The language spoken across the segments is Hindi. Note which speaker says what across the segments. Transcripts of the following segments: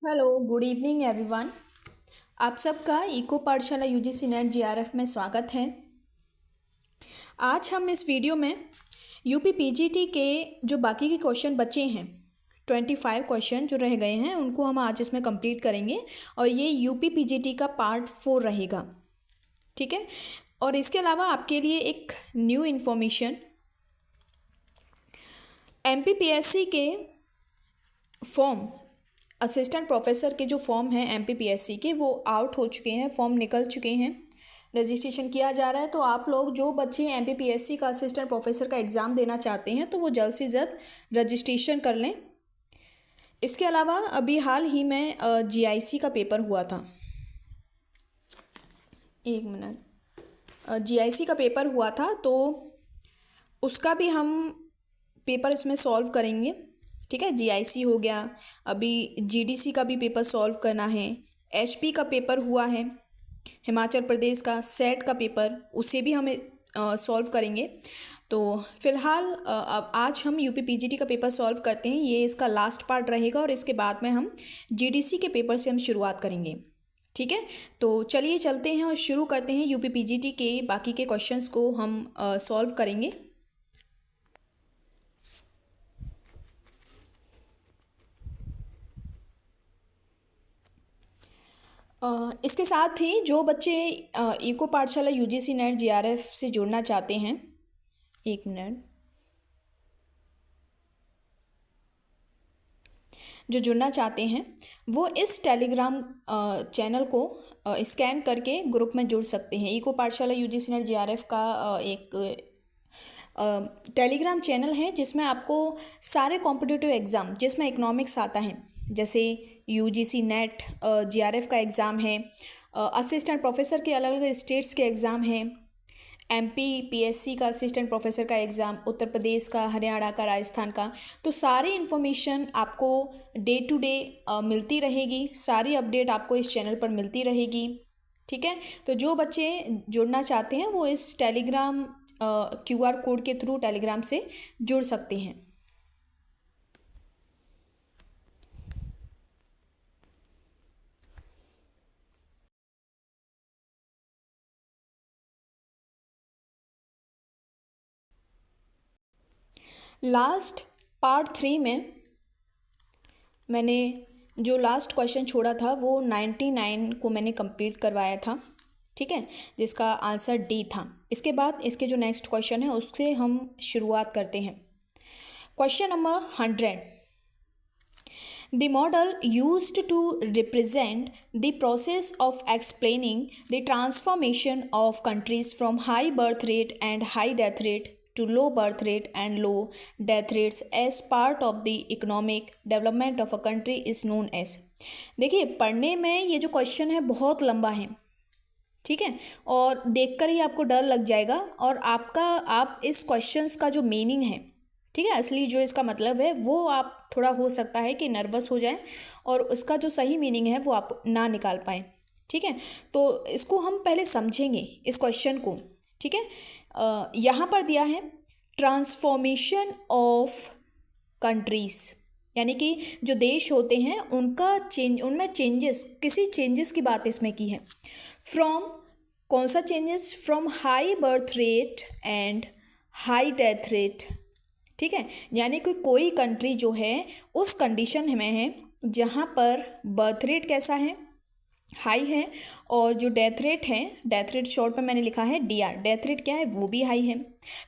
Speaker 1: Hello, good evening everyone. आप सबका इको पाठशाला यूजीसी नेट जीआरएफ में स्वागत है। आज हम इस वीडियो में यूपी पीजीटी के जो बाकी के क्वेश्चन बचे हैं 25 क्वेश्चन जो रह गए हैं उनको हम आज इसमें कंप्लीट करेंगे और ये यूपी पीजीटी का पार्ट 4 रहेगा। ठीक है। और इसके अलावा आपके लिए एक न्यू इन्फॉर्मेशन, एमपीपीएससी के फॉर्म, असिस्टेंट प्रोफेसर के जो फॉर्म हैं एमपीपीएससी के वो आउट हो चुके हैं, फॉर्म निकल चुके हैं, रजिस्ट्रेशन किया जा रहा है। तो आप लोग जो बच्चे एमपीपीएससी का असिस्टेंट प्रोफेसर का एग्ज़ाम देना चाहते हैं तो वो जल्द से जल्द रजिस्ट्रेशन कर लें। इसके अलावा अभी हाल ही में जीआईसी का पेपर हुआ था, एक मिनट, जीआईसी का पेपर हुआ था तो उसका भी हम पेपर इसमें सॉल्व करेंगे। ठीक है, जीआईसी हो गया, अभी जीडीसी का भी पेपर सॉल्व करना है, एचपी का पेपर हुआ है, हिमाचल प्रदेश का सेट का पेपर, उसे भी हमें सॉल्व करेंगे। तो फिलहाल अब आज हम यूपी पीजीटी का पेपर सॉल्व करते हैं, ये इसका लास्ट पार्ट रहेगा और इसके बाद में हम जीडीसी के पेपर से हम शुरुआत करेंगे। ठीक है, तो चलिए चलते हैं और शुरू करते हैं। यूपी पीजीटी के बाकी के क्वेश्चंस को हम सॉल्व करेंगे। इसके साथ ही जो बच्चे इको पाठशाला यूजीसी नेट जीआरएफ से जुड़ना चाहते हैं, एक मिनट, जो जुड़ना चाहते हैं वो इस टेलीग्राम चैनल को स्कैन करके ग्रुप में जुड़ सकते हैं। इको पाठशाला यूजीसी नेट जीआरएफ का एक टेलीग्राम चैनल है जिसमें आपको सारे कॉम्पिटिटिव एग्ज़ाम जिसमें इकोनॉमिक्स आता है, जैसे यूजीसी नेट जीआरएफ का एग्ज़ाम है, असिस्टेंट प्रोफेसर के अलग अलग स्टेट्स के एग्ज़ाम हैं, एमपीपीएससी का असिस्टेंट प्रोफेसर का एग्ज़ाम, उत्तर प्रदेश का, हरियाणा का, राजस्थान का, तो सारी इन्फॉर्मेशन आपको डे टू डे मिलती रहेगी, सारी अपडेट आपको इस चैनल पर मिलती रहेगी। ठीक है, तो जो बच्चे जुड़ना चाहते हैं वो इस टेलीग्राम क्यूआर कोड के थ्रू टेलीग्राम से जुड़ सकते हैं। लास्ट पार्ट 3 में मैंने जो लास्ट क्वेश्चन छोड़ा था वो 99 को मैंने कंप्लीट करवाया था। ठीक है, जिसका आंसर डी था। इसके बाद इसके जो नेक्स्ट क्वेश्चन है उससे हम शुरुआत करते हैं। Question number 100, the model used to represent the process of explaining the transformation of countries from high birth rate and high death rate to low birth rate and low death rates as part of the economic development of a country is known as। देखिए, पढ़ने में ये जो क्वेश्चन है बहुत लंबा है। ठीक है, और देखकर ही आपको डर लग जाएगा और आप इस क्वेश्चंस का जो मीनिंग है, ठीक है, असली जो इसका मतलब है वो आप थोड़ा हो सकता है कि नर्वस हो जाए और उसका जो सही मीनिंग है वो आप ना निकाल पाएँ। ठीक है, तो इसको हम पहले समझेंगे इस क्वेश्चन को। ठीक है, यहाँ पर दिया है ट्रांसफॉर्मेशन ऑफ कंट्रीज़, यानी कि जो देश होते हैं उनका उनमें चेंजेस, किसी चेंजेस की बात इसमें की है। फ्रॉम, कौन सा changes? From high birth rate and high death rate. ठीक है, यानी कि कोई कंट्री जो है उस कंडीशन में है जहाँ पर बर्थ रेट कैसा है? हाई है, और जो डेथ रेट है, डेथ रेट शॉर्ट में मैंने लिखा है डीआर, डेथ रेट क्या है? वो भी हाई है।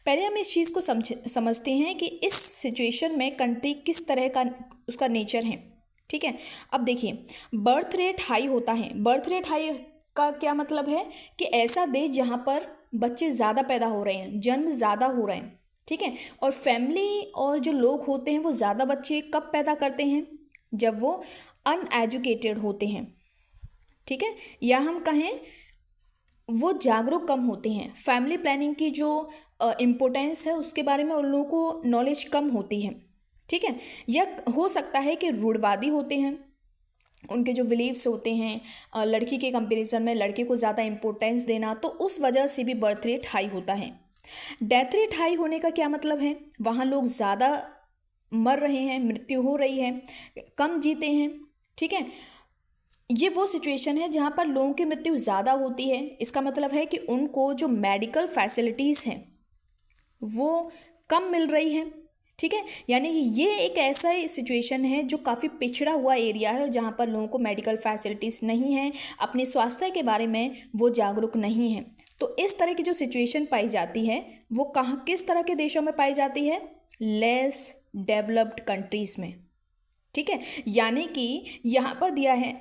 Speaker 1: पहले हम इस चीज़ को समझते हैं कि इस सिचुएशन में कंट्री किस तरह का उसका नेचर है। ठीक है, अब देखिए, बर्थ रेट हाई होता है। बर्थ रेट हाई का क्या मतलब है? कि ऐसा देश जहाँ पर बच्चे ज़्यादा पैदा हो रहे हैं, जन्म ज़्यादा हो रहे हैं। ठीक है, और फैमिली और जो लोग होते हैं वो ज़्यादा बच्चे कब पैदा करते हैं? जब वो अनएजुकेटेड होते हैं। ठीक है, या हम कहें वो जागरूक कम होते हैं। फैमिली प्लानिंग की जो इम्पोर्टेंस है उसके बारे में उन लोगों को नॉलेज कम होती है। ठीक है, या हो सकता है कि रूढ़वादी होते हैं, उनके जो बिलीव्स होते हैं लड़की के कंपैरिजन में लड़के को ज़्यादा इम्पोर्टेंस देना, तो उस वजह से भी बर्थ रेट हाई होता है। डेथ रेट हाई होने का क्या मतलब है? वहाँ लोग ज़्यादा मर रहे हैं, मृत्यु हो रही है, कम जीते हैं, ठीक है। ये वो सिचुएशन है जहाँ पर लोगों की मृत्यु ज़्यादा होती है। इसका मतलब है कि उनको जो मेडिकल फैसिलिटीज़ हैं वो कम मिल रही हैं। ठीक है, यानी कि ये एक ऐसा सिचुएशन है जो काफ़ी पिछड़ा हुआ एरिया है और जहाँ पर लोगों को मेडिकल फैसिलिटीज़ नहीं हैं, अपने स्वास्थ्य के बारे में वो जागरूक नहीं हैं। तो इस तरह की जो सिचुएशन पाई जाती है वो कहाँ, किस तरह के देशों में पाई जाती है? लेस डेवलप्ड कंट्रीज़ में। ठीक है, यानी कि यहाँ पर दिया है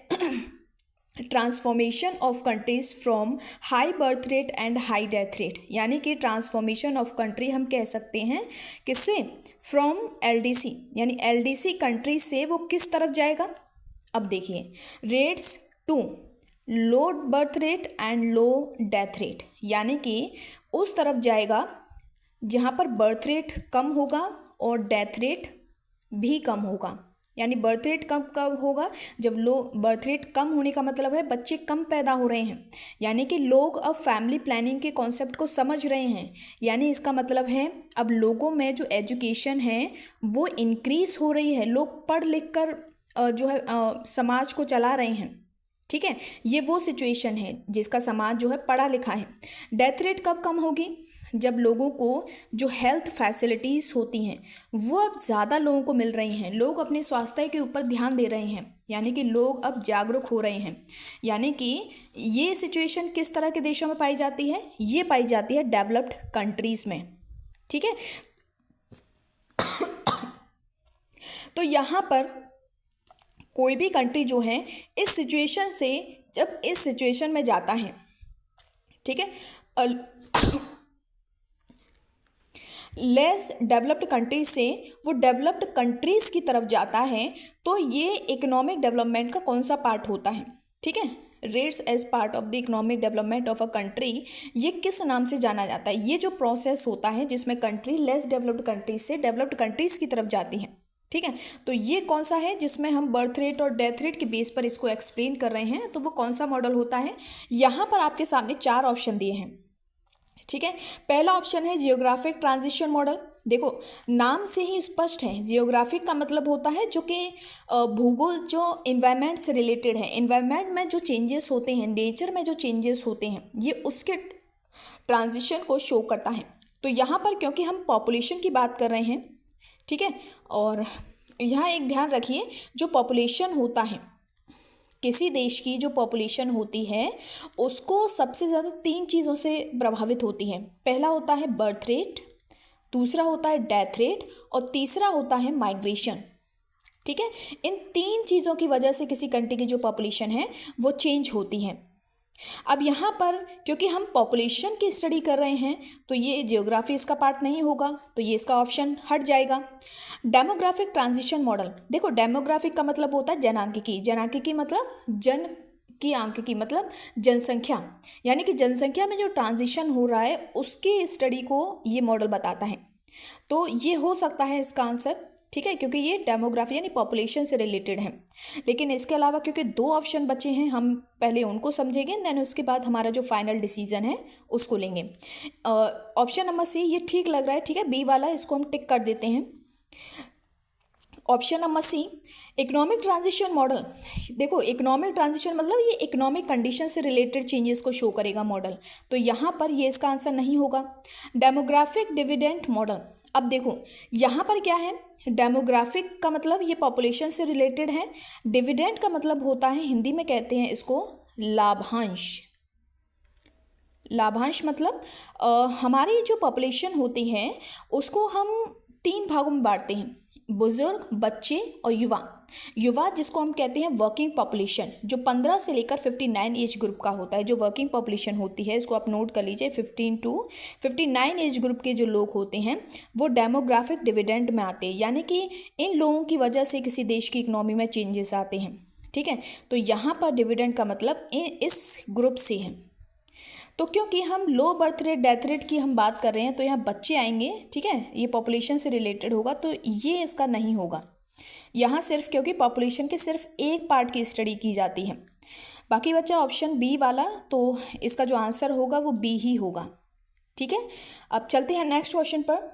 Speaker 1: transformation of countries from high birth rate and high death rate, यानी कि ट्रांसफॉर्मेशन ऑफ कंट्री हम कह सकते हैं किससे? फ्रॉम एलडीसी, यानी एलडीसी कंट्री से वो किस तरफ जाएगा? अब देखिए, rates to low birth rate and low death rate, यानी कि उस तरफ जाएगा जहाँ पर बर्थ रेट कम होगा और डेथ रेट भी कम होगा। यानी बर्थ रेट कब होगा? जब बर्थ रेट कम होने का मतलब है बच्चे कम पैदा हो रहे हैं, यानी कि लोग अब फैमिली प्लानिंग के कॉन्सेप्ट को समझ रहे हैं। यानी इसका मतलब है अब लोगों में जो एजुकेशन है वो इंक्रीज़ हो रही है, लोग पढ़ लिख कर जो है समाज को चला रहे हैं। ठीक है, ये वो सिचुएशन है जिसका समाज जो है पढ़ा लिखा है। डेथ रेट कब कम होगी? जब लोगों को जो हेल्थ फैसिलिटीज़ होती हैं वो अब ज़्यादा लोगों को मिल रही हैं, लोग अपने स्वास्थ्य के ऊपर ध्यान दे रहे हैं, यानी कि लोग अब जागरूक हो रहे हैं। यानी कि ये सिचुएशन किस तरह के देशों में पाई जाती है? ये पाई जाती है डेवलप्ड कंट्रीज़ में। ठीक है, तो यहाँ पर कोई भी कंट्री जो है इस सिचुएशन से, जब इस सिचुएशन में जाता है, ठीक है, लेस डेवलप्ड कंट्रीज से वो डेवलप्ड कंट्रीज़ की तरफ जाता है, तो ये इकोनॉमिक डेवलपमेंट का कौन सा पार्ट होता है? ठीक है, rates as part of the economic development of a country, ये किस नाम से जाना जाता है? ये जो प्रोसेस होता है जिसमें कंट्री लेस डेवलप्ड कंट्रीज से डेवलप्ड कंट्रीज़ की तरफ जाती हैं। ठीक है, तो ये कौन सा है जिसमें हम बर्थ रेट और डेथ रेट के बेस पर इसको एक्सप्लेन कर रहे हैं? तो वो कौन सा मॉडल होता है? यहाँ पर आपके सामने 4 ऑप्शन दिए हैं। ठीक है, पहला ऑप्शन है जियोग्राफिक ट्रांजिशन मॉडल। देखो, नाम से ही स्पष्ट है, जियोग्राफिक का मतलब होता है जो कि भूगोल, जो इन्वायरमेंट से रिलेटेड है, इन्वायरमेंट में जो चेंजेस होते हैं, नेचर में जो चेंजेस होते हैं, ये उसके ट्रांजिशन को शो करता है। तो यहाँ पर क्योंकि हम पॉपुलेशन की बात कर रहे हैं, ठीक है, और यहाँ एक ध्यान रखिए, जो पॉपुलेशन होता है, किसी देश की जो पॉपुलेशन होती है उसको सबसे ज़्यादा 3 चीज़ों से प्रभावित होती है। पहला होता है बर्थ रेट, दूसरा होता है डेथ रेट और तीसरा होता है माइग्रेशन। ठीक है, इन 3 चीज़ों की वजह से किसी कंट्री की जो पॉपुलेशन है वो चेंज होती है। अब यहाँ पर क्योंकि हम पॉपुलेशन की स्टडी कर रहे हैं तो ये जियोग्राफी इसका पार्ट नहीं होगा, तो ये इसका ऑप्शन हट जाएगा। डेमोग्राफिक ट्रांजिशन मॉडल, देखो डेमोग्राफिक का मतलब होता है जनांकिकी, जनांकिकी मतलब जन की आंकिकी मतलब जनसंख्या, यानी कि जनसंख्या में जो ट्रांजिशन हो रहा है उसकी स्टडी को ये मॉडल बताता है। तो ये हो सकता है इसका आंसर, ठीक है, क्योंकि ये डेमोग्राफी यानी पॉपुलेशन से रिलेटेड है। लेकिन इसके अलावा क्योंकि 2 ऑप्शन बचे हैं, हम पहले उनको समझेंगे, देन उसके बाद हमारा जो फाइनल डिसीजन है उसको लेंगे। ऑप्शन नंबर सी ये ठीक लग रहा है, ठीक है, बी वाला इसको हम टिक कर देते हैं। Option number C economic transition model, देखो इकोनॉमिक ट्रांजिशन मतलब ये इकोनॉमिक कंडीशन से रिलेटेड चेंजेस को शो करेगा मॉडल, तो यहाँ पर ये इसका आंसर नहीं होगा। डेमोग्राफिक डिविडेंड मॉडल, अब देखो यहाँ पर क्या है, डेमोग्राफिक का मतलब ये पॉपुलेशन से रिलेटेड है, डिविडेंड का मतलब होता है, हिंदी में कहते हैं इसको लाभांश। लाभांश मतलब हमारी जो पॉपुलेशन होती है उसको हम 3 भागों में बांटते हैं, बुजुर्ग, बच्चे और युवा। युवा जिसको हम कहते हैं वर्किंग पॉपुलेशन, जो 15 से लेकर 59 एज ग्रुप का होता है, जो वर्किंग पॉपुलेशन होती है, इसको आप नोट कर लीजिए, 15 टू 59 एज ग्रुप के जो लोग होते हैं वो डेमोग्राफिक डिविडेंड में आते हैं, यानी कि इन लोगों की वजह से किसी देश की इकोनॉमी में चेंजेस आते हैं। ठीक है, तो यहाँ पर डिविडेंड का मतलब इस ग्रुप से है। तो क्योंकि हम लो बर्थ रेट डेथ रेट की हम बात कर रहे हैं तो यहाँ बच्चे आएंगे, ठीक है, ये पॉपुलेशन से रिलेटेड होगा, तो ये इसका नहीं होगा यहाँ, सिर्फ क्योंकि पॉपुलेशन के सिर्फ एक पार्ट की स्टडी की जाती है। बाकी बच्चा ऑप्शन बी वाला, तो इसका जो आंसर होगा वो बी ही होगा। ठीक है, अब चलते हैं नेक्स्ट क्वेश्चन पर।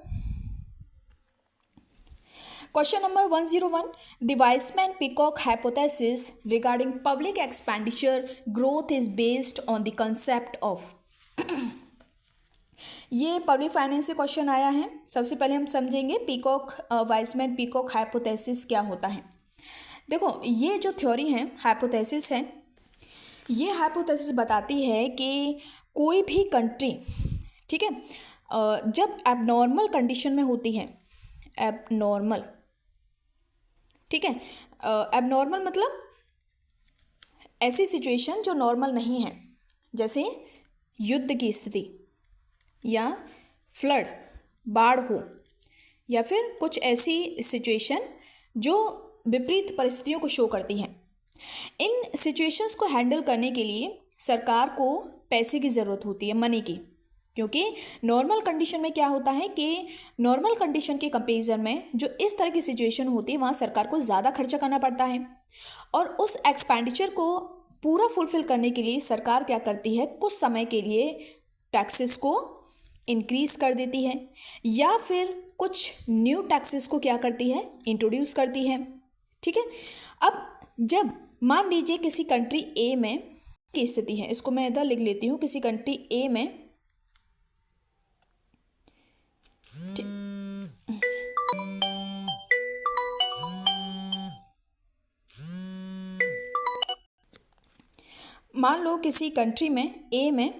Speaker 1: Question number 101, the Wiseman peacock hypothesis regarding public expenditure growth is based on the concept of. ये पब्लिक फाइनेंस से क्वेश्चन आया है। सबसे पहले हम समझेंगे पीकॉक वाइसमैन पीकॉक हाइपोथेसिस क्या होता है। देखो, ये जो थ्योरी है, हाइपोथेसिस है, ये हाइपोथेसिस बताती है कि कोई भी कंट्री, ठीक है, जब एबनॉर्मल कंडीशन में होती है, एबनॉर्मल, ठीक है, एबनॉर्मल मतलब ऐसी सिचुएशन जो नॉर्मल नहीं है, जैसे युद्ध की स्थिति या फ्लड, बाढ़ हो, या फिर कुछ ऐसी सिचुएशन जो विपरीत परिस्थितियों को शो करती हैं। इन सिचुएशंस को हैंडल करने के लिए सरकार को पैसे की ज़रूरत होती है, मनी की, क्योंकि नॉर्मल कंडीशन में क्या होता है कि नॉर्मल कंडीशन के कंपेरिजन में जो इस तरह की सिचुएशन होती है वहाँ सरकार को ज़्यादा खर्चा करना पड़ता है, और उस एक्सपेंडिचर को पूरा फुलफिल करने के लिए सरकार क्या करती है, कुछ समय के लिए टैक्सेस को इंक्रीज़ कर देती है, या फिर कुछ न्यू टैक्सेस को क्या करती है, इंट्रोड्यूस करती है। ठीक है, अब जब मान लीजिए किसी कंट्री ए में की स्थिति है, इसको मैं इधर लिख लेती हूँ, किसी कंट्री ए में, मान लो किसी कंट्री में ए में,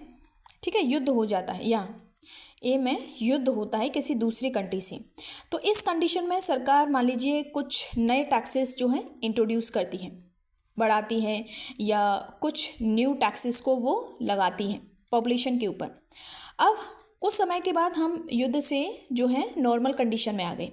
Speaker 1: ठीक है, युद्ध हो जाता है, या ए में युद्ध होता है किसी दूसरी कंट्री से, तो इस कंडीशन में सरकार मान लीजिए कुछ नए टैक्सेस जो हैं इंट्रोड्यूस करती है, बढ़ाती है, या कुछ न्यू टैक्सेस को वो लगाती हैं पॉपुलेशन के ऊपर। अब कुछ समय के बाद हम युद्ध से जो है नॉर्मल कंडीशन में आ गए,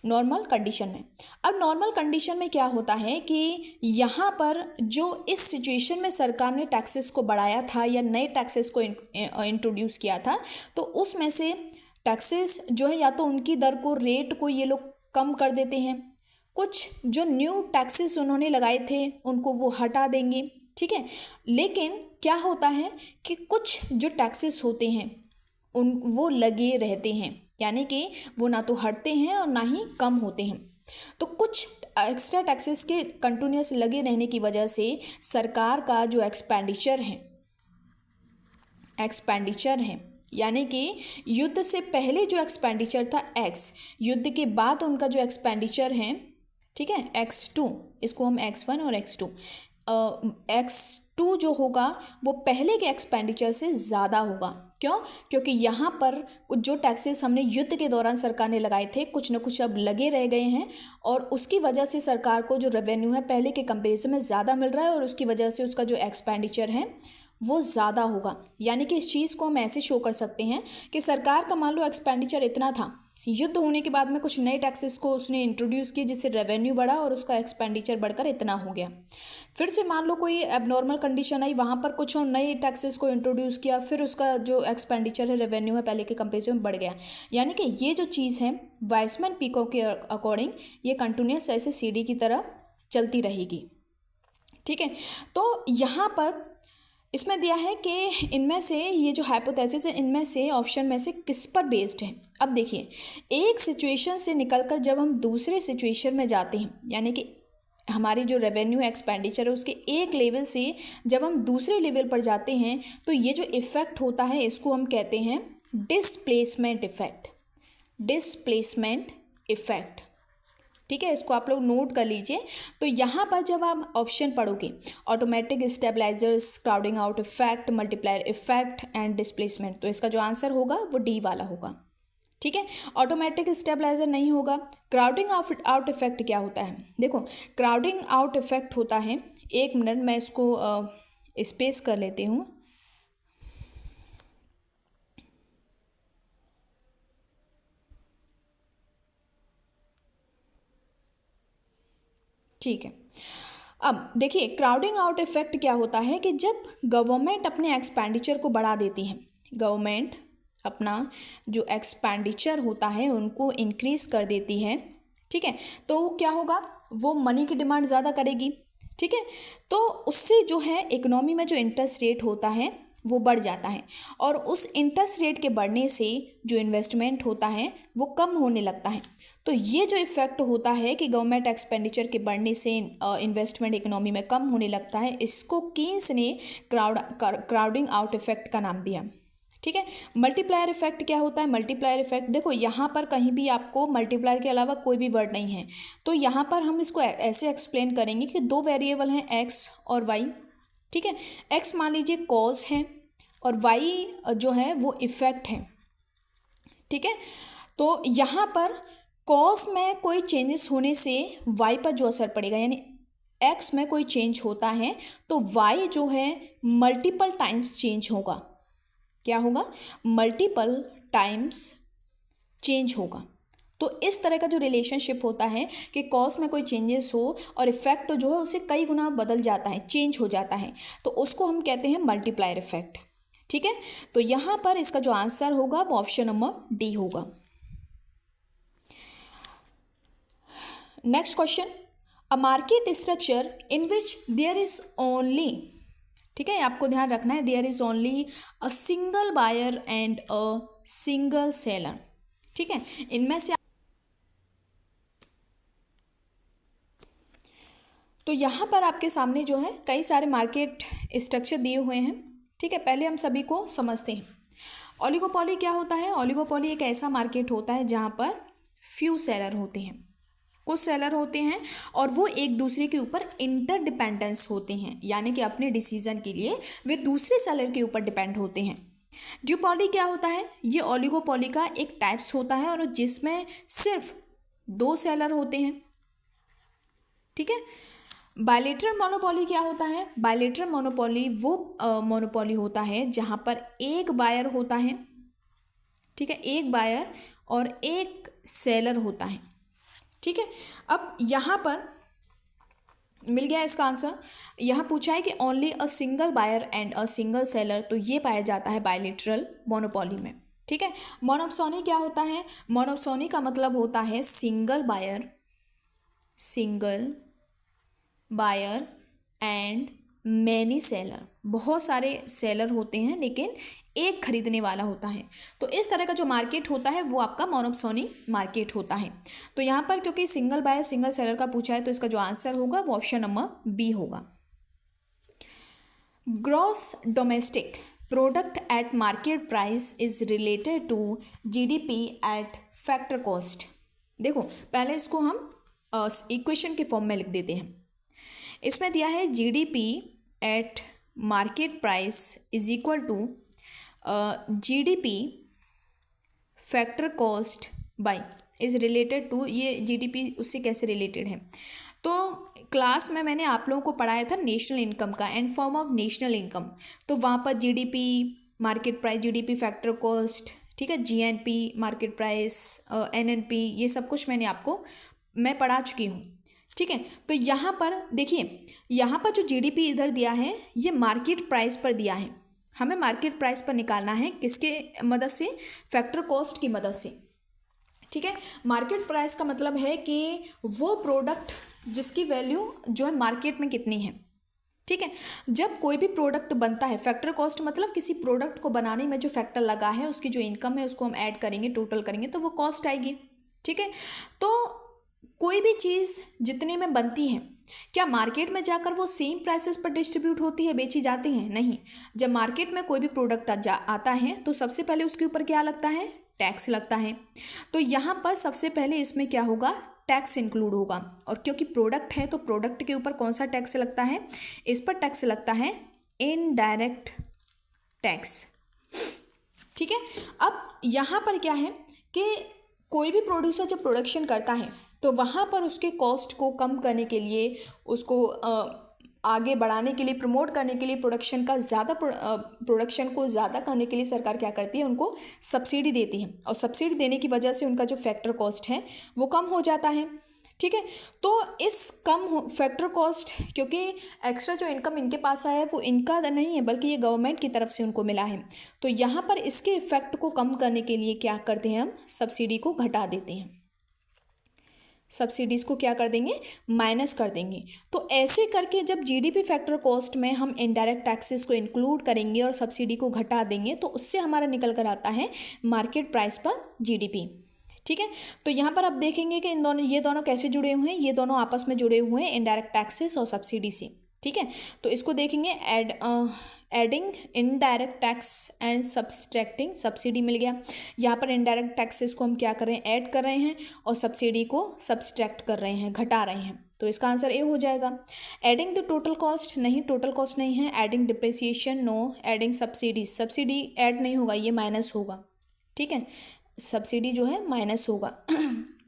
Speaker 1: नॉर्मल कंडीशन में। अब नॉर्मल कंडीशन में क्या होता है कि यहाँ पर जो इस सिचुएशन में सरकार ने टैक्सेस को बढ़ाया था या नए टैक्सेस को इंट्रोड्यूस किया था, तो उसमें से टैक्सेस जो है या तो उनकी दर को, रेट को ये लोग कम कर देते हैं, कुछ जो न्यू टैक्सेस उन्होंने लगाए थे उनको वो हटा देंगे। ठीक है, लेकिन क्या होता है कि कुछ जो टैक्सेस होते हैं वो लगे रहते हैं, यानी कि वो ना तो हटते हैं और ना ही कम होते हैं। तो कुछ एक्स्ट्रा टैक्सेस के कंटिन्यूस लगे रहने की वजह से सरकार का जो एक्सपेंडिचर है, यानी कि युद्ध से पहले जो एक्सपेंडिचर था एक्स, युद्ध के बाद उनका जो एक्सपेंडिचर है, ठीक है, X2, इसको हम X1 और X2, X2 जो होगा वो पहले के एक्सपेंडिचर से ज़्यादा होगा। क्यों? क्योंकि यहाँ पर कुछ जो टैक्सेस हमने युद्ध के दौरान सरकार ने लगाए थे, कुछ न कुछ अब लगे रह गए हैं, और उसकी वजह से सरकार को जो रेवेन्यू है पहले के कंपैरिजन में ज़्यादा मिल रहा है, और उसकी वजह से उसका जो एक्सपेंडिचर है वो ज़्यादा होगा। यानी कि इस चीज़ को हम ऐसे शो कर सकते हैं कि सरकार का मान लो एक्सपेंडिचर इतना था, युद्ध होने के बाद में कुछ नए टैक्सेस को उसने इंट्रोड्यूस किए जिससे रेवेन्यू बढ़ा और उसका एक्सपेंडिचर बढ़कर इतना हो गया। फिर से मान लो कोई एबनॉर्मल कंडीशन आई, वहाँ पर कुछ और नए टैक्सेस को इंट्रोड्यूस किया, फिर उसका जो एक्सपेंडिचर है, रेवेन्यू है, पहले के कंपेरिजन में बढ़ गया। यानी कि ये जो चीज़ है वाइसमैन पीकॉक के अकॉर्डिंग ये कंटिन्यूस ऐसे सीढ़ी की तरह चलती रहेगी। ठीक है, तो यहाँ पर इसमें दिया है कि इनमें से ये जो हाइपोथेसिस है, इनमें से ऑप्शन में से किस पर बेस्ड है। अब देखिए, एक सिचुएशन से निकलकर जब हम दूसरे सिचुएशन में जाते हैं, यानी कि हमारी जो रेवेन्यू एक्सपेंडिचर है उसके एक लेवल से जब हम दूसरे लेवल पर जाते हैं, तो ये जो इफ़ेक्ट होता है इसको हम कहते हैं डिस्प्लेसमेंट इफ़ेक्ट। डिस्प्लेसमेंट इफ़ेक्ट, ठीक है, इसको आप लोग नोट कर लीजिए। तो यहाँ पर जब आप ऑप्शन पढ़ोगे, automatic stabilisers, crowding out effect, multiplier effect and displacement, तो इसका जो आंसर होगा वो डी वाला होगा। ठीक है, ऑटोमेटिक स्टेबलाइजर नहीं होगा। क्राउडिंग आउट इफेक्ट क्या होता है? देखो, क्राउडिंग आउट इफेक्ट होता है, एक मिनट मैं इसको स्पेस कर लेती हूँ। ठीक है, अब देखिए क्राउडिंग आउट इफेक्ट क्या होता है कि जब गवर्नमेंट अपने एक्सपेंडिचर को बढ़ा देती है, गवर्नमेंट अपना जो एक्सपेंडिचर होता है उनको इंक्रीज़ कर देती है, ठीक है, तो क्या होगा, वो मनी की डिमांड ज़्यादा करेगी। ठीक है, तो उससे जो है इकोनॉमी में जो इंटरेस्ट रेट होता है वो बढ़ जाता है, और उस इंटरेस्ट रेट के बढ़ने से जो इन्वेस्टमेंट होता है वो कम होने लगता है। तो ये जो इफ़ेक्ट होता है कि गवर्नमेंट एक्सपेंडिचर के बढ़ने से इन्वेस्टमेंट इकोनॉमी में कम होने लगता है, इसको कीन्स ने क्राउडिंग आउट इफेक्ट का नाम दिया। ठीक है। मल्टीप्लायर इफेक्ट क्या होता है? मल्टीप्लायर इफेक्ट, देखो यहाँ पर कहीं भी आपको मल्टीप्लायर के अलावा कोई भी वर्ड नहीं है, तो यहाँ पर हम इसको ऐसे एक्सप्लेन करेंगे कि दो वेरिएबल हैं एक्स और वाई। ठीक है। एक्स मान लीजिए कॉज है और वाई जो है वो इफेक्ट है। ठीक है। तो यहाँ पर कॉज में कोई चेंजेस होने से वाई पर जो असर पड़ेगा, यानी एक्स में कोई चेंज होता है तो वाई जो है मल्टीपल टाइम्स चेंज होगा। क्या होगा? मल्टीपल टाइम्स चेंज होगा। तो इस तरह का जो रिलेशनशिप होता है कि कॉज में कोई चेंजेस हो और इफेक्ट जो है उसे कई गुना बदल जाता है, चेंज हो जाता है, तो उसको हम कहते हैं मल्टीप्लायर इफेक्ट। ठीक है। तो यहाँ पर इसका जो आंसर होगा वो ऑप्शन नंबर डी होगा। Next question, a market structure in which there is only, ठीक है, आपको ध्यान रखना है, there is only a single buyer and a single seller. ठीक है। इनमें से तो यहाँ पर आपके सामने जो है कई सारे मार्केट स्ट्रक्चर दिए हुए हैं। ठीक है। पहले हम सभी को समझते हैं। ओलिगोपॉली क्या होता है? ओलिगोपॉली एक ऐसा मार्केट होता है जहाँ पर फ्यू सेलर होते हैं, कुछ सेलर होते हैं और वो एक दूसरे के ऊपर इंटरडिपेंडेंस होते हैं, यानी कि अपने डिसीजन के लिए वे दूसरे सेलर के ऊपर डिपेंड होते हैं। ड्यूपॉली क्या होता है? ये ओलिगोपॉली का एक टाइप्स होता है और जिसमें सिर्फ दो सेलर होते हैं। ठीक है। बायलेटरल मोनोपोली क्या होता है? बायलेटरल मोनोपोली वो मोनोपोली होता है जहाँ पर एक बायर होता है। ठीक है। एक बायर और एक सेलर होता है। ठीक है। अब यहाँ पर मिल गया इसका आंसर। यहाँ पूछा है कि only a single buyer and a single seller, तो ये पाया जाता है बायलेटरल मोनोपोली में। ठीक है। मोनोप्सोनी क्या होता है? मोनोप्सोनी का मतलब होता है single buyer and many seller. बहुत सारे सेलर होते हैं लेकिन एक खरीदने वाला होता है। तो इस तरह का जो मार्केट होता है वो आपका मोनोप्सोनी मार्केट होता है। तो यहाँ पर क्योंकि सिंगल बायर सिंगल सेलर का पूछा है तो इसका जो आंसर होगा वो ऑप्शन नंबर बी होगा। Gross domestic product at market price is related to GDP at factor cost. देखो पहले इसको हम इक्वेशन के फॉर्म में लिख देते हैं। इसमें दिया है GDP at market price is equal to GDP factor cost by is related to, ये जीडीपी उससे कैसे रिलेटेड है? तो क्लास में मैंने आप लोगों को पढ़ाया था नेशनल इनकम का and form of national income, तो वहाँ पर GDP market price, GDP factor cost, ठीक है, जीएनपी मार्केट प्राइस, एनएनपी, ये सब कुछ मैं पढ़ा चुकी हूँ। ठीक है। तो यहाँ पर देखिए, यहाँ पर जो जीडीपी इधर दिया है ये मार्केट प्राइस पर दिया है, हमें मार्केट प्राइस पर निकालना है किसके मदद से? फैक्टर कॉस्ट की मदद से। ठीक है। मार्केट प्राइस का मतलब है कि वो प्रोडक्ट जिसकी वैल्यू जो है मार्केट में कितनी है। ठीक है। जब कोई भी प्रोडक्ट बनता है, फैक्टर कॉस्ट मतलब किसी प्रोडक्ट को बनाने में जो फैक्टर लगा है उसकी जो इनकम है उसको हम ऐड करेंगे, टोटल करेंगे तो वो कॉस्ट आएगी। ठीक है। तो कोई भी चीज़ जितने में बनती है, क्या मार्केट में जाकर वो सेम प्राइसेस पर डिस्ट्रीब्यूट होती है, बेची जाती है? नहीं। जब मार्केट में कोई भी प्रोडक्ट आता है तो सबसे पहले उसके ऊपर क्या लगता है? टैक्स लगता है। तो यहाँ पर सबसे पहले इसमें क्या होगा? टैक्स इंक्लूड होगा। और क्योंकि प्रोडक्ट है तो प्रोडक्ट के ऊपर कौन सा टैक्स लगता है? इस पर टैक्स लगता है इनडायरेक्ट टैक्स। ठीक है। अब यहाँ पर क्या है कि कोई भी प्रोड्यूसर जब प्रोडक्शन करता है तो वहाँ पर उसके कॉस्ट को कम करने के लिए, उसको आगे बढ़ाने के लिए, प्रमोट करने के लिए, प्रोडक्शन को ज़्यादा करने के लिए सरकार क्या करती है? उनको सब्सिडी देती है और सब्सिडी देने की वजह से उनका जो फैक्टर कॉस्ट है वो कम हो जाता है। ठीक है। तो इस फैक्टर कॉस्ट, क्योंकि एक्स्ट्रा जो इनकम इनके पास आया है वो इनका नहीं है बल्कि ये गवर्नमेंट की तरफ से उनको मिला है, तो यहाँ पर इसके इफेक्ट को कम करने के लिए क्या करते हैं? हम सब्सिडी को घटा देते हैं, सब्सिडीज़ को क्या कर देंगे? माइनस कर देंगे। तो ऐसे करके जब जीडीपी फैक्टर कॉस्ट में हम इनडायरेक्ट टैक्सेस को इंक्लूड करेंगे और सब्सिडी को घटा देंगे तो उससे हमारा निकल कर आता है मार्केट प्राइस पर जीडीपी। ठीक है। तो यहाँ पर आप देखेंगे कि ये दोनों कैसे जुड़े हुए हैं, ये दोनों आपस में जुड़े हुए हैं इनडायरेक्ट टैक्सेस और सब्सिडी से। ठीक है, तो इसको देखेंगे adding indirect tax and subtracting subsidy मिल गया। यहाँ पर इनडायरेक्ट टैक्सेस को हम क्या कर रहे हैं, ऐड कर रहे हैं, और सब्सिडी को सब्सट्रैक्ट कर रहे हैं, घटा रहे हैं। तो इसका आंसर ए हो जाएगा। एडिंग द टोटल कॉस्ट, नहीं टोटल कॉस्ट नहीं है। Adding depreciation, no. Adding subsidy, subsidy add नहीं होगा, ये माइनस होगा। ठीक है, सब्सिडी जो है माइनस होगा।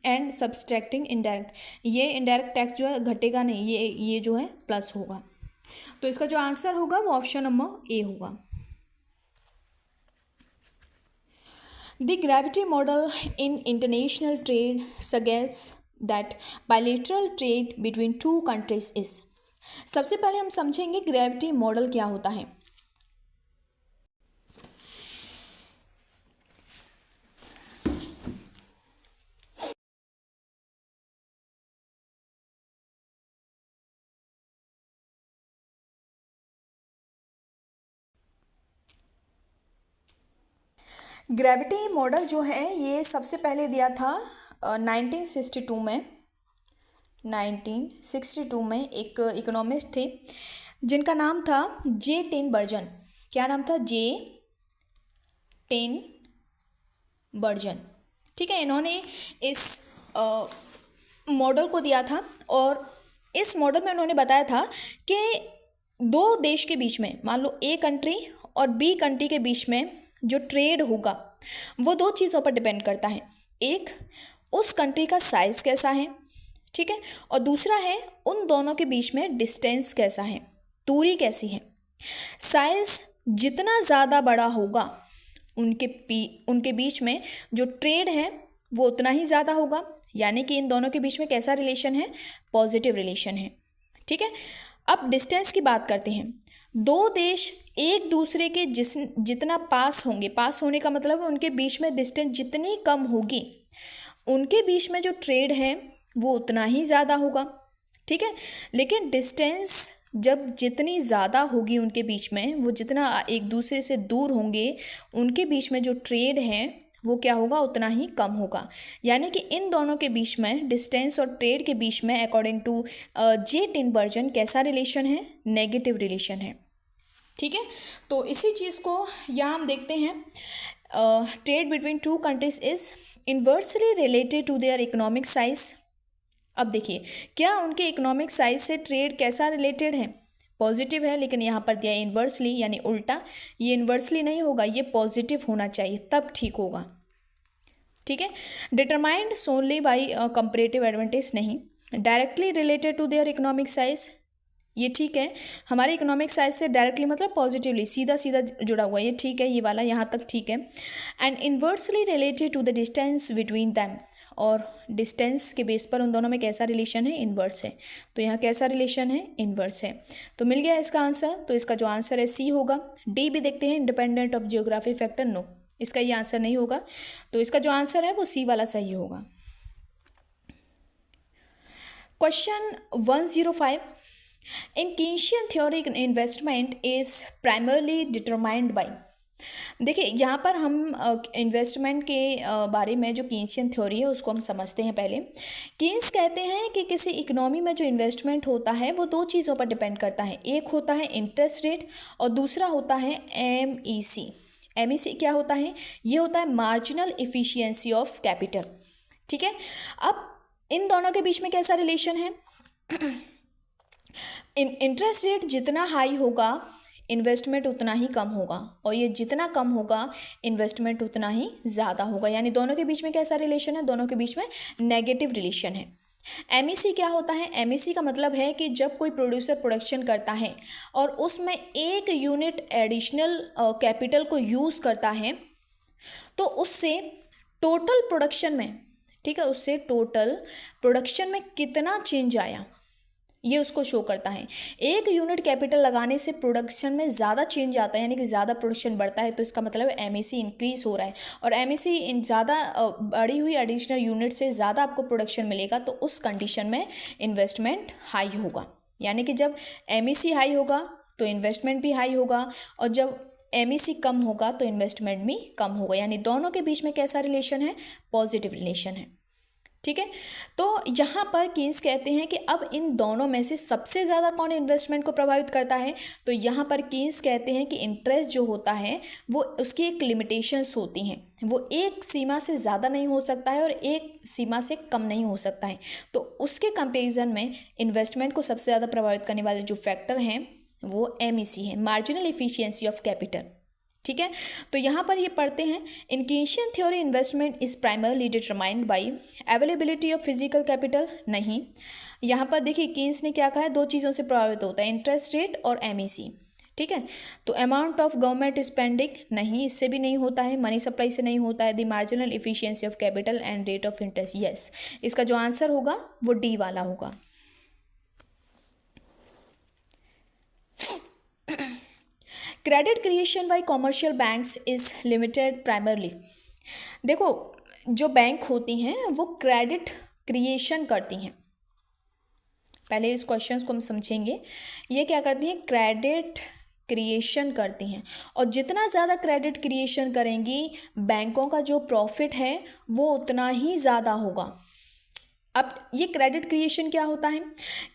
Speaker 1: एंड सब्सट्रैक्टिंग इनडायरेक्ट, ये इनडायरेक्ट टैक्स जो है घटेगा नहीं, ये जो है प्लस होगा। तो इसका जो आंसर होगा वो ऑप्शन नंबर ए होगा। The gravity model in international trade suggests that bilateral trade between two countries is. सबसे पहले हम समझेंगे ग्रेविटी मॉडल क्या होता है। ग्रेविटी मॉडल जो है ये सबसे पहले दिया था 1962 में। 1962 में एक इकोनॉमिस्ट थे जिनका नाम था जे टेनबर्जन। क्या नाम था? जे टेनबर्जन। ठीक है, इन्होंने इस मॉडल को दिया था, और इस मॉडल में उन्होंने बताया था कि दो देश के बीच में, मान लो ए कंट्री और बी कंट्री के बीच में जो ट्रेड होगा वो दो चीज़ों पर डिपेंड करता है। एक, उस कंट्री का साइज़ कैसा है, ठीक है, और दूसरा है उन दोनों के बीच में डिस्टेंस कैसा है, दूरी कैसी है। साइज़ जितना ज़्यादा बड़ा होगा उनके बीच में जो ट्रेड है वो उतना ही ज़्यादा होगा, यानी कि इन दोनों के बीच में कैसा रिलेशन है? पॉजिटिव रिलेशन है। ठीक है, अब डिस्टेंस की बात करते हैं। दो देश एक दूसरे के जितना पास होंगे, पास होने का मतलब है उनके बीच में डिस्टेंस जितनी कम होगी, उनके बीच में जो ट्रेड है वो उतना ही ज़्यादा होगा। ठीक है, लेकिन डिस्टेंस जब जितनी ज़्यादा होगी उनके बीच में, वो जितना एक दूसरे से दूर होंगे, उनके बीच में जो ट्रेड है वो क्या होगा? उतना ही कम होगा। यानी कि इन दोनों के बीच में, डिस्टेंस और ट्रेड के बीच में, अकॉर्डिंग टू जे टेनबर्जन, कैसा रिलेशन है? नेगेटिव रिलेशन है। ठीक है, तो इसी चीज़ को यहाँ हम देखते हैं। Trade between two countries is inversely related to their economic size. अब देखिए, क्या उनके इकोनॉमिक साइज से ट्रेड कैसा रिलेटेड है? पॉजिटिव है, लेकिन यहाँ पर दिया इन्वर्सली, यानी उल्टा। ये इन्वर्सली नहीं होगा, ये पॉजिटिव होना चाहिए, तब ठीक होगा। ठीक है, determined solely by comparative advantage नहीं। Directly related to their economic size, ये ठीक है। हमारे इकोनॉमिक साइज से डायरेक्टली मतलब पॉजिटिवली, सीधा सीधा जुड़ा हुआ है, ये ठीक है, ये वाला यहाँ तक ठीक है। And inversely related to the distance between them, और डिस्टेंस के बेस पर उन दोनों में कैसा रिलेशन है? इन्वर्स है। तो यहाँ कैसा रिलेशन है? इन्वर्स है। तो मिल गया इसका आंसर। तो इसका जो आंसर है सी होगा। डी भी देखते हैं, independent of geography factor, no, इसका ये आंसर नहीं होगा। तो इसका जो आंसर है वो सी वाला सही होगा। Question 105, in Keynesian theory investment is primarily determined by. देखिए, यहाँ पर हम इन्वेस्टमेंट के बारे में जो कीनशियन थ्योरी है उसको हम समझते हैं पहले। कीन्स कहते हैं कि किसी इकोनॉमी में जो इन्वेस्टमेंट होता है वो दो चीज़ों पर डिपेंड करता है। एक होता है इंटरेस्ट रेट और दूसरा होता है MEC। MEC क्या होता है? ये होता है मार्जिनल इफिशियंसी ऑफ कैपिटल। ठीक है, अब इन दोनों के बीच में कैसा रिलेशन है? इंटरेस्ट रेट जितना हाई होगा इन्वेस्टमेंट उतना ही कम होगा, और ये जितना कम होगा इन्वेस्टमेंट उतना ही ज़्यादा होगा। यानी दोनों के बीच में कैसा रिलेशन है? दोनों के बीच में नेगेटिव रिलेशन है। MEC क्या होता है? MEC का मतलब है कि जब कोई प्रोड्यूसर प्रोडक्शन करता है और उसमें 1 यूनिट एडिशनल कैपिटल को यूज़ करता है, तो उससे टोटल प्रोडक्शन में, ठीक है, उससे टोटल प्रोडक्शन में कितना चेंज आया, ये उसको शो करता है। 1 यूनिट कैपिटल लगाने से प्रोडक्शन में ज़्यादा चेंज आता है, यानी कि ज़्यादा प्रोडक्शन बढ़ता है, तो इसका मतलब MEC इंक्रीज हो रहा है। और MEC इन ज़्यादा बढ़ी हुई एडिशनल यूनिट से ज़्यादा आपको प्रोडक्शन मिलेगा, तो उस कंडीशन में इन्वेस्टमेंट हाई होगा। यानी कि जब MEC हाई होगा तो इन्वेस्टमेंट भी हाई होगा, और जब MEC कम होगा तो इन्वेस्टमेंट भी कम होगा, यानी दोनों के बीच में कैसा रिलेशन है, पॉजिटिव रिलेशन है। ठीक है, तो यहाँ पर कीन्स कहते हैं कि अब इन दोनों में से सबसे ज़्यादा कौन इन्वेस्टमेंट को प्रभावित करता है, तो यहाँ पर कीन्स कहते हैं कि इंटरेस्ट जो होता है वो उसकी एक लिमिटेशंस होती हैं, वो एक सीमा से ज़्यादा नहीं हो सकता है और एक सीमा से कम नहीं हो सकता है। तो उसके कंपेरिजन में इन्वेस्टमेंट को सबसे ज़्यादा प्रभावित करने वाले जो फैक्टर हैं वो MEC है, मार्जिनल एफिशिएंसी ऑफ कैपिटल। ठीक है, तो यहाँ पर ये पढ़ते हैं, in Keynesian theory investment is primarily determined by availability of physical capital. नहीं, यहाँ पर देखिए कीन्स ने क्या कहा है, दो चीज़ों से प्रभावित होता है, इंटरेस्ट रेट और MEC। ठीक है, तो अमाउंट ऑफ गवर्नमेंट स्पेंडिंग, नहीं, इससे भी नहीं होता है, मनी सप्लाई से नहीं होता है, the marginal efficiency of capital and rate of interest. Yes, इसका जो आंसर होगा वो डी वाला होगा। Credit creation bye commercial banks is limited primarily. देखो, जो बैंक होती हैं वो क्रेडिट क्रिएशन करती हैं, पहले इस क्वेश्चन को हम समझेंगे। ये क्या करती हैं, क्रेडिट क्रिएशन करती हैं, और जितना ज़्यादा क्रेडिट क्रिएशन करेंगी बैंकों का जो प्रॉफिट है वो उतना ही ज़्यादा होगा। अब ये क्रेडिट क्रिएशन क्या होता है,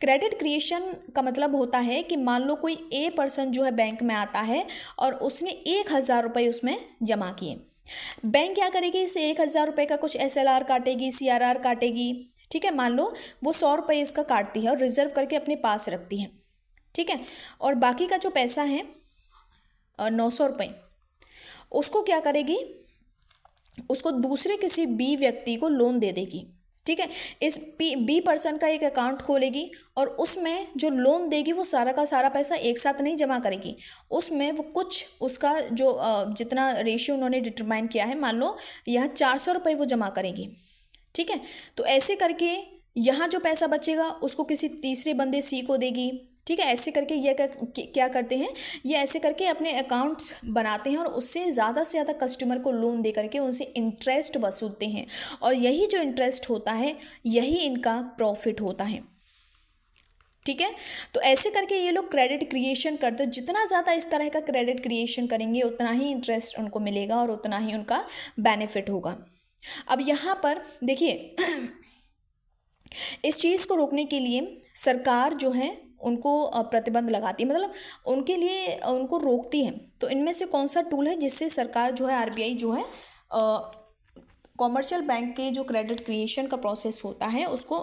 Speaker 1: क्रेडिट क्रिएशन का मतलब होता है कि मान लो कोई ए पर्सन जो है बैंक में आता है और उसने 1,000 रुपये उसमें जमा किए, बैंक क्या करेगी, इस 1,000 रुपये का कुछ SLR काटेगी, CRR काटेगी। ठीक है, मान लो वो 100 रुपये इसका काटती है और रिजर्व करके अपने पास रखती है। ठीक है, और बाकी का जो पैसा है 900 रुपये, उसको क्या करेगी, उसको दूसरे किसी बी व्यक्ति को लोन दे देगी। ठीक है, इस बी पर्सन का एक अकाउंट खोलेगी और उसमें जो लोन देगी वो सारा का सारा पैसा एक साथ नहीं जमा करेगी, उसमें वो कुछ उसका जो जितना रेशियो उन्होंने डिटरमाइन किया है, मान लो यह 400 रुपये वो जमा करेगी। ठीक है, तो ऐसे करके यहाँ जो पैसा बचेगा उसको किसी तीसरे बंदे सी को देगी। ठीक है, ऐसे करके ये क्या करते हैं, ये ऐसे करके अपने अकाउंट्स बनाते हैं और उससे ज़्यादा से ज़्यादा कस्टमर को लोन दे करके उनसे इंटरेस्ट वसूलते हैं, और यही जो इंटरेस्ट होता है यही इनका प्रॉफिट होता है। ठीक है, तो ऐसे करके ये लोग क्रेडिट क्रिएशन करते हैं, जितना ज़्यादा इस तरह का क्रेडिट क्रिएशन करेंगे उतना ही इंटरेस्ट उनको मिलेगा और उतना ही उनका बेनिफिट होगा। अब यहाँ पर देखिए इस चीज़ को रोकने के लिए सरकार जो है उनको प्रतिबंध लगाती है, मतलब उनके लिए उनको रोकती है। तो इनमें से कौन सा टूल है जिससे सरकार जो है, RBI जो है, कॉमर्शियल बैंक के जो क्रेडिट क्रिएशन का प्रोसेस होता है उसको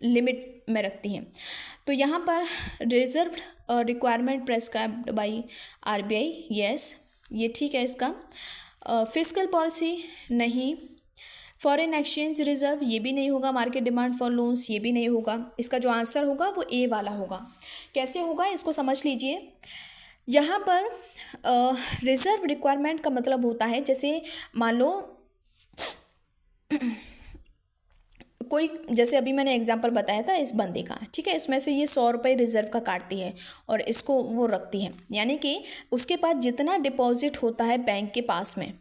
Speaker 1: लिमिट में रखती है। तो यहाँ पर reserve requirement prescribed by RBI, yes, ये ठीक है इसका। फिस्कल पॉलिसी, नहीं। फॉरेन एक्सचेंज रिजर्व, ये भी नहीं होगा। मार्केट डिमांड फॉर लोन्स, ये भी नहीं होगा। इसका जो आंसर होगा वो ए वाला होगा। कैसे होगा इसको समझ लीजिए। यहाँ पर रिजर्व रिक्वायरमेंट का मतलब होता है, जैसे मान लो कोई, जैसे अभी मैंने एग्जांपल बताया था इस बंदे का, ठीक है, इसमें से ये 100 रुपये रिजर्व का काटती है और इसको वो रखती है, यानी कि उसके पास जितना डिपॉजिट होता है बैंक के पास में,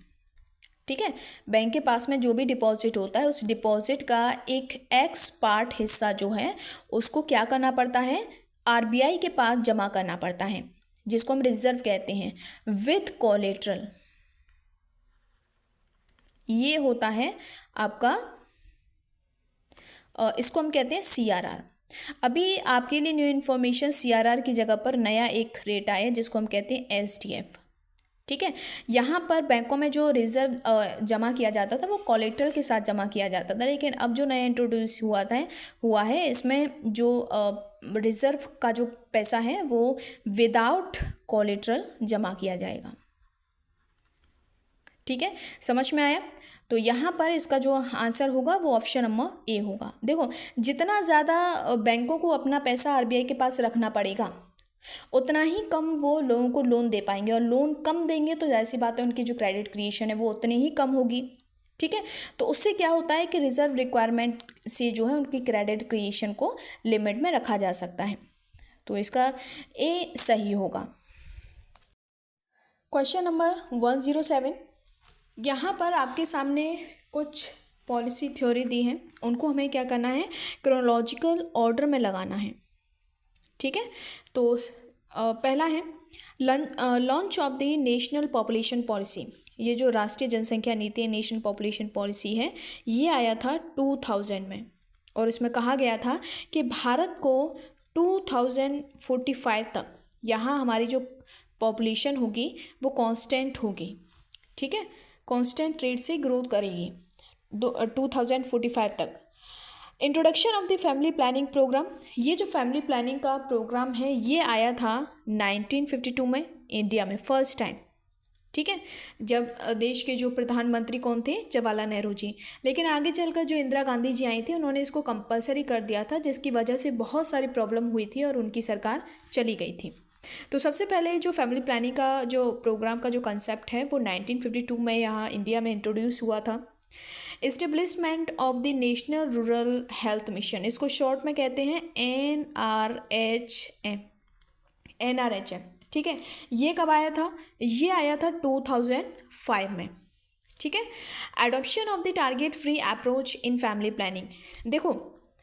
Speaker 1: ठीक है, बैंक के पास में जो भी डिपॉजिट होता है उस डिपॉजिट का एक एक्स पार्ट हिस्सा जो है उसको क्या करना पड़ता है, RBI के पास जमा करना पड़ता है, जिसको हम रिजर्व कहते हैं, विथ कोलेट्रल। ये होता है आपका, इसको हम कहते हैं CRR। अभी आपके लिए न्यू इन्फॉर्मेशन, CRR की जगह पर नया एक रेट आया जिसको हम कहते हैं SDF। ठीक है, यहाँ पर बैंकों में जो रिजर्व जमा किया जाता था वो कोलेट्रल के साथ जमा किया जाता था, लेकिन अब जो नया इंट्रोड्यूस हुआ है इसमें जो रिजर्व का जो पैसा है वो विदाउट कोलेट्रल जमा किया जाएगा। ठीक है, समझ में आया। तो यहाँ पर इसका जो आंसर होगा वो ऑप्शन नंबर ए होगा। देखो, जितना ज़्यादा बैंकों को अपना पैसा RBI के पास रखना पड़ेगा उतना ही कम वो लोगों को लोन दे पाएंगे, और लोन कम देंगे तो ऐसी बात है उनकी जो क्रेडिट क्रिएशन है वो उतनी ही कम होगी। ठीक है, तो उससे क्या होता है कि रिजर्व रिक्वायरमेंट से जो है उनकी क्रेडिट क्रिएशन को लिमिट में रखा जा सकता है। तो इसका ए सही होगा। क्वेश्चन नंबर 107, यहाँ पर आपके सामने कुछ पॉलिसी थ्योरी दी है, उनको हमें क्या करना है, क्रोनोलॉजिकल ऑर्डर में लगाना है। ठीक है, तो पहला है launch of the national population policy, ये जो राष्ट्रीय जनसंख्या नीति है, नेशनल पॉपुलेशन पॉलिसी है, ये आया था 2000 में। और इसमें कहा गया था कि भारत को 2045 तक यहाँ हमारी जो पॉपुलेशन होगी वो कांस्टेंट होगी, ठीक है, कांस्टेंट रेट से ग्रोथ करेगी 2045 तक। Introduction of the family planning programme, ये जो फैमिली प्लानिंग का प्रोग्राम है ये आया था 1952 में इंडिया में फर्स्ट टाइम, ठीक है, जब देश के जो प्रधानमंत्री कौन थे, जवाहरलाल नेहरू जी। लेकिन आगे चलकर जो इंदिरा गांधी जी आई थी उन्होंने इसको कंपलसरी कर दिया था, जिसकी वजह से बहुत सारी प्रॉब्लम हुई थी और उनकी सरकार चली गई थी। तो सबसे पहले जो फैमिली प्लानिंग का जो प्रोग्राम का जो कंसेप्ट है वो 1952 में यहाँ इंडिया में इंट्रोड्यूस हुआ था। Establishment of the national rural health mission, इसको शॉर्ट में कहते हैं NRHM, ठीक है। ये कब आया था, ये आया था 2005 में, ठीक है। Adoption of the target free approach in family planning, देखो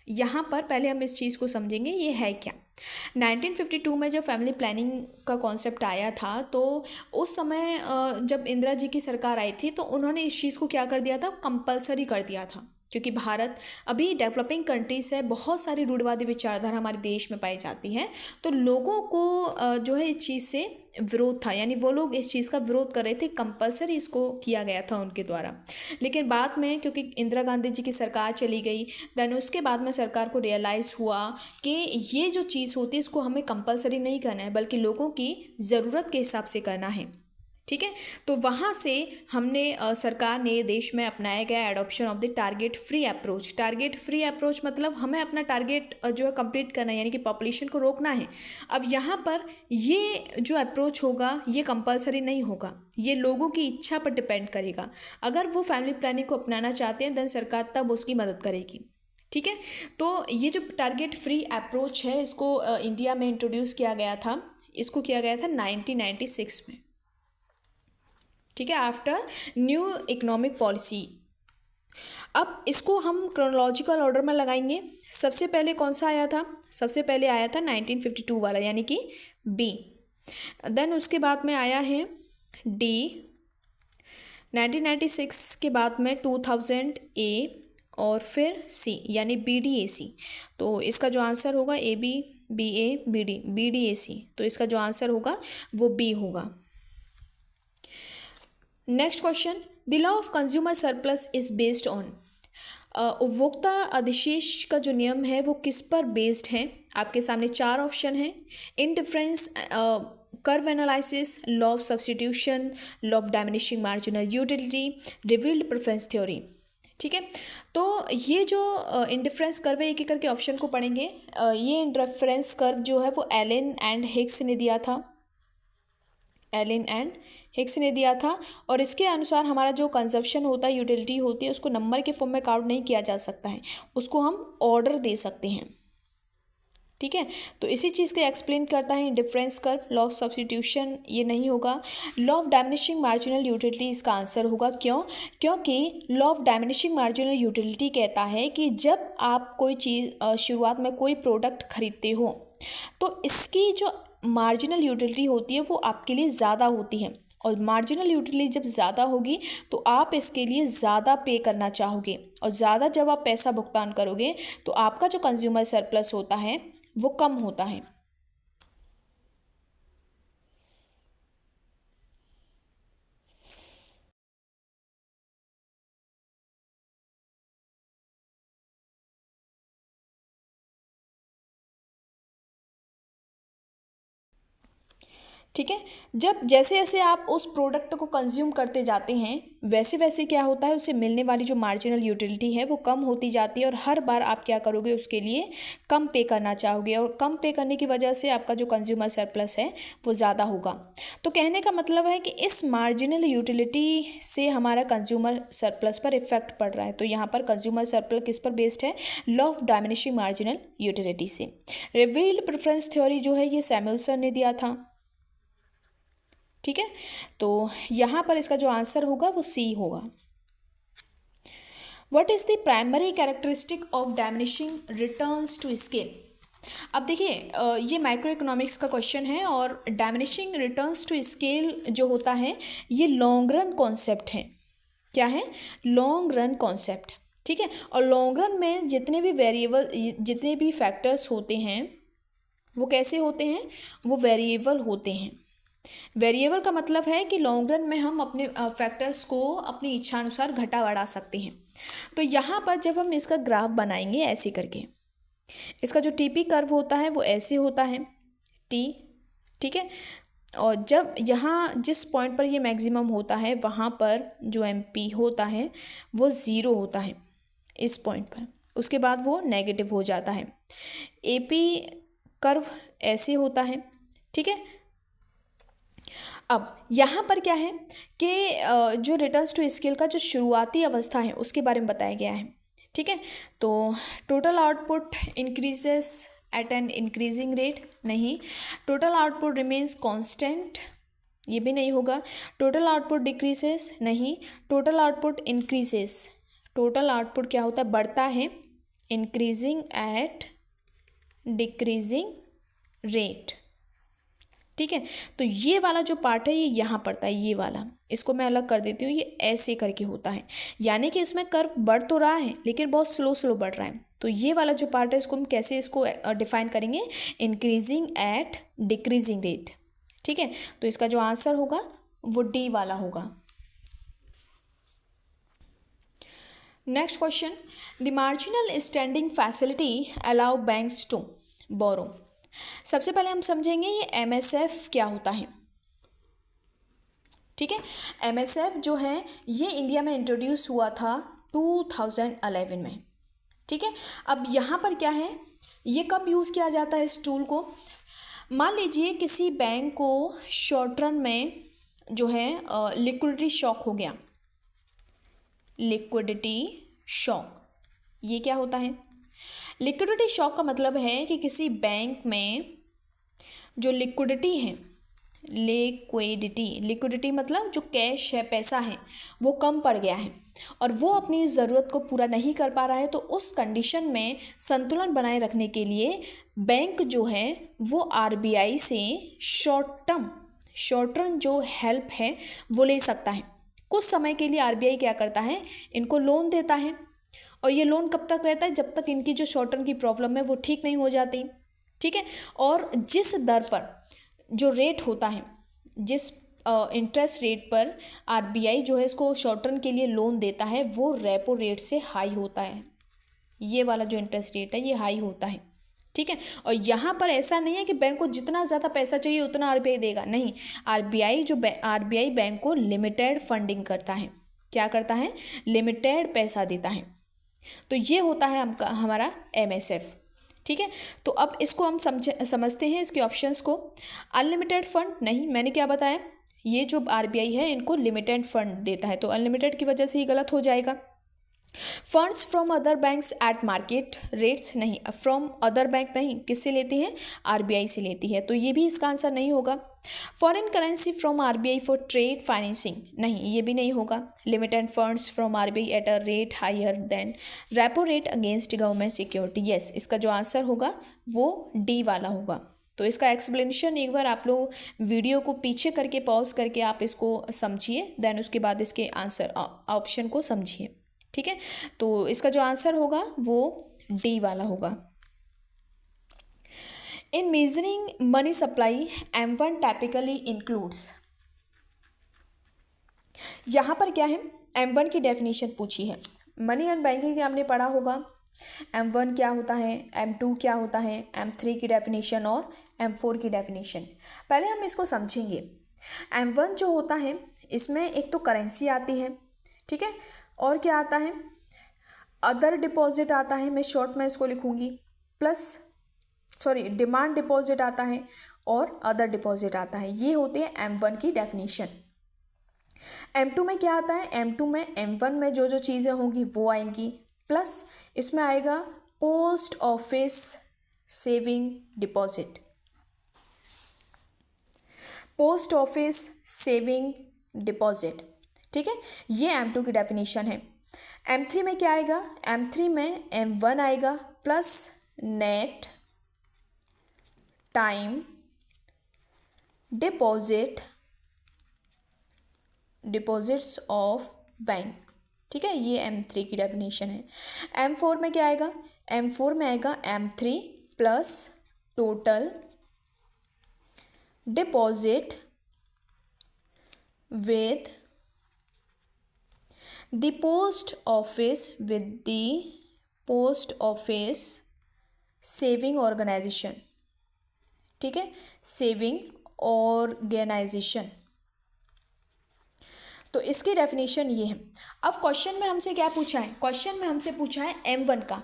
Speaker 1: यहाँ पर पहले हम इस चीज़ को समझेंगे ये है क्या। 1952 में जब फैमिली प्लानिंग का कॉन्सेप्ट आया था तो उस समय जब इंदिरा जी की सरकार आई थी तो उन्होंने इस चीज़ को क्या कर दिया था, कंपलसरी कर दिया था, क्योंकि भारत अभी डेवलपिंग कंट्रीज है, बहुत सारी रूढ़िवादी विचारधारा हमारे देश में पाई जाती है, तो लोगों को जो है इस चीज़ से विरोध था, यानी वो लोग इस चीज़ का विरोध कर रहे थे, कंपलसरी इसको किया गया था उनके द्वारा। लेकिन बाद में क्योंकि इंदिरा गांधी जी की सरकार चली गई, देन उसके बाद में सरकार को रियलाइज़ हुआ कि ये जो चीज़ होती है इसको हमें कंपलसरी नहीं करना है, बल्कि लोगों की ज़रूरत के हिसाब से करना है, ठीक है। तो वहाँ से हमने सरकार ने देश में अपनाया गया adoption of the target free approach. Target free approach मतलब हमें अपना टारगेट जो है कंप्लीट करना है, यानी कि पॉपुलेशन को रोकना है। अब यहाँ पर ये जो अप्रोच होगा ये कंपलसरी नहीं होगा, ये लोगों की इच्छा पर डिपेंड करेगा। अगर वो फैमिली प्लानिंग को अपनाना चाहते हैं देन सरकार तब उसकी मदद करेगी, ठीक है। तो ये जो टारगेट फ्री अप्रोच है इसको इंडिया में इंट्रोड्यूस किया गया था, इसको किया गया था 1996 में, ठीक है, आफ्टर न्यू इकोनॉमिक पॉलिसी। अब इसको हम क्रोनोलॉजिकल ऑर्डर में लगाएंगे। सबसे पहले कौन सा आया था, सबसे पहले आया था 1952 वाला, यानी कि बी। देन उसके बाद में आया है डी, 1996 के बाद में 2000 ए, और फिर सी यानी BDAC। तो इसका जो आंसर होगा AB BA BD BDAC, तो इसका जो आंसर होगा वो बी होगा। Next question, the law of consumer surplus is based on, उपभोक्ता अधिशेष का जो नियम है वो किस पर बेस्ड है। आपके सामने 4 ऑप्शन हैं, indifference, curve analysis, law of substitution, law of diminishing marginal utility, revealed preference theory, ठीक है। तो ये जो इंडिफरेंस कर्व है, एक एक करके ऑप्शन को पढ़ेंगे। ये इंडिफरेंस कर्व जो है वो एलन एंड हिग्स ने दिया था, एलन एंड हिग्स ने दिया था, और इसके अनुसार हमारा जो कंजप्शन होता है, यूटिलिटी होती है, उसको नंबर के फॉर्म में काउंट नहीं किया जा सकता है, उसको हम ऑर्डर दे सकते हैं, ठीक है। तो इसी चीज़ को एक्सप्लेन करता है difference curve. Law of substitution ये नहीं होगा। Law of diminishing marginal utility इसका आंसर होगा, क्यों, क्योंकि law of diminishing marginal utility कहता है कि जब आप कोई चीज़ शुरुआत में कोई प्रोडक्ट खरीदते हो तो इसकी जो मार्जिनल यूटिलिटी होती है वो आपके लिए ज़्यादा होती है, और मार्जिनल यूटिलिटी जब ज़्यादा होगी तो आप इसके लिए ज़्यादा पे करना चाहोगे, और ज़्यादा जब आप पैसा भुगतान करोगे तो आपका जो कंज्यूमर सरप्लस होता है वो कम होता है। ठीक है, जब जैसे जैसे आप उस प्रोडक्ट को कंज्यूम करते जाते हैं वैसे वैसे क्या होता है, उसे मिलने वाली जो मार्जिनल यूटिलिटी है वो कम होती जाती है, और हर बार आप क्या करोगे, उसके लिए कम पे करना चाहोगे, और कम पे करने की वजह से आपका जो कंज्यूमर सरप्लस है वो ज़्यादा होगा। तो कहने का मतलब है कि इस मार्जिनल यूटिलिटी से हमारा कंज्यूमर सरप्लस पर इफेक्ट पड़ रहा है। तो यहाँ पर कंज्यूमर सरप्लस किस पर बेस्ड है, law of diminishing marginal utility से। रिवील्ड प्रेफरेंस थ्योरी जो है ये सैमुअल्सन ने दिया था, ठीक है। तो यहाँ पर इसका जो आंसर होगा वो सी होगा। What is the primary characteristic of diminishing returns to scale, अब देखिए ये माइक्रो इकोनॉमिक्स का क्वेश्चन है और डायमिनिशिंग रिटर्न्स टू स्केल जो होता है ये लॉन्ग रन कॉन्सेप्ट है। क्या है? Long run concept. ठीक है, और लॉन्ग रन में जितने भी वेरिएबल, जितने भी फैक्टर्स होते हैं वो कैसे होते हैं? वो वेरिएबल होते हैं। वेरिएबल का मतलब है कि लॉन्ग रन में हम अपने फैक्टर्स को अपनी इच्छानुसार घटा बढ़ा सकते हैं। तो यहाँ पर जब हम इसका ग्राफ बनाएंगे ऐसे करके, इसका जो टीपी कर्व होता है वो ऐसे होता है टी। ठीक है, और जब यहाँ जिस पॉइंट पर ये मैक्सिमम होता है वहाँ पर जो एमपी होता है वो ज़ीरो होता है इस पॉइंट पर, उसके बाद वो नेगेटिव हो जाता है। एपी कर्व ऐसे होता है। ठीक है, अब यहाँ पर क्या है कि जो रिटर्न्स टू स्केल का जो शुरुआती अवस्था है उसके बारे में बताया गया है। ठीक है, तो total output increases eight an increasing rate, नहीं। टोटल आउटपुट रिमेन्स कांस्टेंट, ये भी नहीं होगा। टोटल आउटपुट डिक्रीजेस, नहीं। Total output increases, total output क्या होता है? बढ़ता है। Increasing at decreasing rate. ठीक है, तो ये वाला जो पार्ट है ये यहाँ पड़ता है, ये वाला, इसको मैं अलग कर देती हूँ। ये ऐसे करके होता है, यानी कि इसमें कर्व बढ़ तो रहा है लेकिन बहुत स्लो स्लो बढ़ रहा है। तो ये वाला जो पार्ट है इसको हम कैसे इसको डिफाइन करेंगे? Increasing at decreasing rate. ठीक है, तो इसका जो आंसर होगा वो डी वाला होगा। Next question, the marginal standing facility allow banks to borrow. सबसे पहले हम समझेंगे ये एमएसएफ क्या होता है। ठीक है, एमएसएफ जो है ये इंडिया में इंट्रोड्यूस हुआ था 2011 में। ठीक है, अब यहाँ पर क्या है, ये कब यूज़ किया जाता है इस टूल को? मान लीजिए किसी बैंक को शॉर्ट रन में जो है लिक्विडिटी शॉक हो गया। लिक्विडिटी शॉक, ये क्या होता है? लिक्विडिटी शॉक का मतलब है कि किसी बैंक में जो लिक्विडिटी है, लिक्विडिटी मतलब जो कैश है, पैसा है, वो कम पड़ गया है और वो अपनी ज़रूरत को पूरा नहीं कर पा रहा है। तो उस कंडीशन में संतुलन बनाए रखने के लिए बैंक जो है वो आरबीआई से शॉर्ट टर्म जो हेल्प है वो ले सकता है। कुछ समय के लिए आरबीआई क्या करता है, इनको लोन देता है, और ये लोन कब तक रहता है? जब तक इनकी जो शॉर्ट टर्म की प्रॉब्लम है वो ठीक नहीं हो जाती। ठीक है, और जिस दर पर जो रेट होता है, जिस इंटरेस्ट रेट पर आरबीआई जो है इसको शॉर्ट टर्म के लिए लोन देता है वो रेपो रेट से हाई होता है। ये वाला जो इंटरेस्ट रेट है ये हाई होता है। ठीक है, और यहाँ पर ऐसा नहीं है कि बैंक को जितना ज़्यादा पैसा चाहिए उतना आरबीआई देगा, नहीं। आरबीआई बैंक को लिमिटेड फंडिंग करता है। क्या करता है? लिमिटेड पैसा देता है। तो ये होता है हमारा एमएसएफ। ठीक है, तो अब इसको हम समझते हैं इसके ऑप्शंस को। अनलिमिटेड फंड, नहीं, मैंने क्या बताया, ये जो आरबीआई है इनको लिमिटेड फंड देता है, तो अनलिमिटेड की वजह से ही गलत हो जाएगा। Funds from other banks eight market rates, नहीं, फ्रॉम अदर बैंक नहीं, किससे लेती है? आरबीआई से लेती है, तो ये भी इसका आंसर नहीं होगा। Foreign currency from RBI for trade financing, नहीं, ये भी नहीं होगा। Limited funds from RBI at a rate higher than repo rate against government security, yes, इसका जो आंसर होगा वो डी वाला होगा। तो इसका एक्सप्लेनेशन एक बार आप लोग वीडियो को पीछे करके पॉज करके आप इसको समझिए, देन उसके बाद इसके आंसर ऑप्शन को समझिए। ठीक है, तो इसका जो आंसर होगा वो डी वाला होगा। इन measuring money supply M1 typically includes, यहाँ पर क्या है, M1 की डेफिनेशन पूछी है। मनी एंड बैंकिंग हमने पढ़ा होगा, M1 क्या होता है, M2 क्या होता है, M3 की डेफिनेशन और M4 की डेफिनेशन। पहले हम इसको समझेंगे। M1 जो होता है इसमें एक तो करेंसी आती है, ठीक है, और क्या आता है, अदर डिपॉजिट आता है, मैं शॉर्ट में इसको लिखूंगी, डिमांड डिपॉजिट आता है और अदर डिपॉजिट आता है। ये होते हैं M1 की डेफिनेशन। M2 में क्या आता है, M2 में M1 में जो जो चीज़ें होंगी वो आएंगी, प्लस इसमें आएगा post office saving deposit, post office saving deposit. ठीक है, ये M2 की डेफिनेशन है। M3 में क्या आएगा, M3 में M1 आएगा plus net time deposits of bank, ठीक है, ये M3 की डेफिनेशन है। M4 में क्या आएगा, M4 में आएगा M3 plus total deposit with the post office saving organisation, ठीक है, सेविंग ऑर्गेनाइजेशन। तो इसकी डेफिनेशन ये है। अब क्वेश्चन में हमसे क्या पूछा है, क्वेश्चन में हमसे पूछा है M1 का,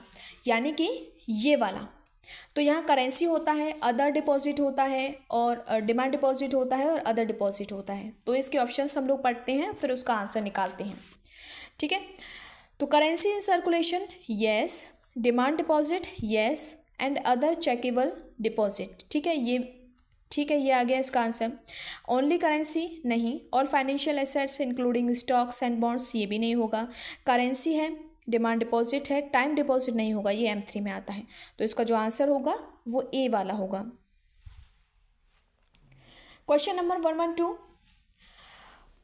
Speaker 1: यानी कि ये वाला। तो यहाँ करेंसी होता है, अदर डिपॉजिट होता है, और डिमांड डिपॉजिट होता है, और अदर डिपॉजिट होता है। तो इसके ऑप्शंस हम लोग पढ़ते हैं, फिर उसका आंसर निकालते हैं, ठीक है। तो currency in circulation, yes, demand deposit, yes, and other checkable deposit, ठीक है, ये आ गया इसका आंसर। ओनली करेंसी नहीं, और financial assets including stocks and bonds, ये भी नहीं होगा। करेंसी है, डिमांड डिपॉजिट है, टाइम डिपॉजिट नहीं होगा, ये M3 में आता है। तो इसका जो आंसर होगा वो ए वाला होगा। Question number 112,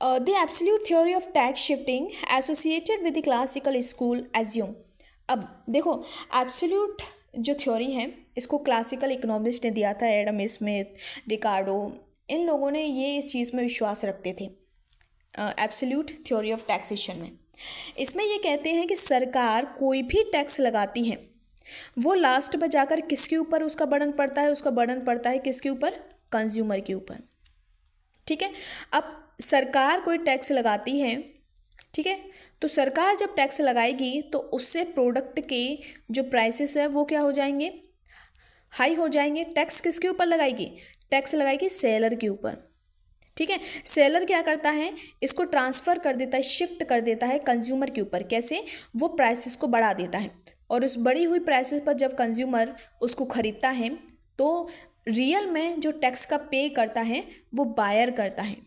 Speaker 1: the absolute theory of tax shifting associated with the classical school assume. अब देखो, एब्सोल्यूट जो थ्योरी है इसको क्लासिकल इकोनॉमिस्ट ने दिया था, एडम स्मिथ, रिकार्डो, इन लोगों ने ये इस चीज़ में विश्वास रखते थे एब्सोल्यूट थ्योरी ऑफ टैक्सेशन में। इसमें ये कहते हैं कि सरकार कोई भी टैक्स लगाती है वो लास्ट में जाकर किसके ऊपर उसका बर्डन पड़ता है, उसका बर्डन पड़ता है किसके ऊपर, कंज्यूमर के ऊपर, ठीक है। अब सरकार कोई टैक्स लगाती है, ठीक है, तो सरकार जब टैक्स लगाएगी तो उससे प्रोडक्ट के जो प्राइसेस है वो क्या हो जाएंगे, हाई हो जाएंगे। टैक्स किसके ऊपर लगाएगी, टैक्स लगाएगी सेलर के ऊपर, ठीक है। सेलर क्या करता है, इसको ट्रांसफ़र कर देता है, शिफ्ट कर देता है कंज्यूमर के ऊपर। कैसे, वो प्राइसेस को बढ़ा देता है, और उस बढ़ी हुई प्राइसेस पर जब कंज्यूमर उसको ख़रीदता है तो रियल में जो टैक्स का पे करता है वो बायर करता है,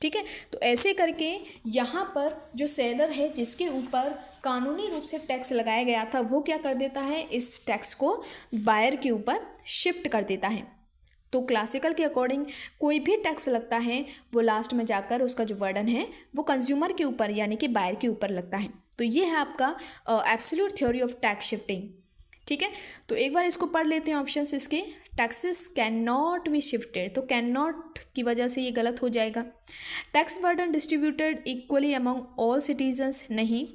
Speaker 1: ठीक है। तो ऐसे करके यहाँ पर जो सेलर है जिसके ऊपर कानूनी रूप से टैक्स लगाया गया था वो क्या कर देता है, इस टैक्स को बायर के ऊपर शिफ्ट कर देता है। तो क्लासिकल के अकॉर्डिंग कोई भी टैक्स लगता है वो लास्ट में जाकर उसका जो बर्डन है वो कंज्यूमर के ऊपर यानी कि बायर के ऊपर लगता है। तो ये है आपका absolute theory of tax shifting, ठीक है। तो एक बार इसको पढ़ लेते हैं ऑप्शंस इसके। Taxes can not be shifted, तो कैन नॉट की वजह से ये गलत हो जाएगा। Tax burden distributed equally among all citizens, नहीं,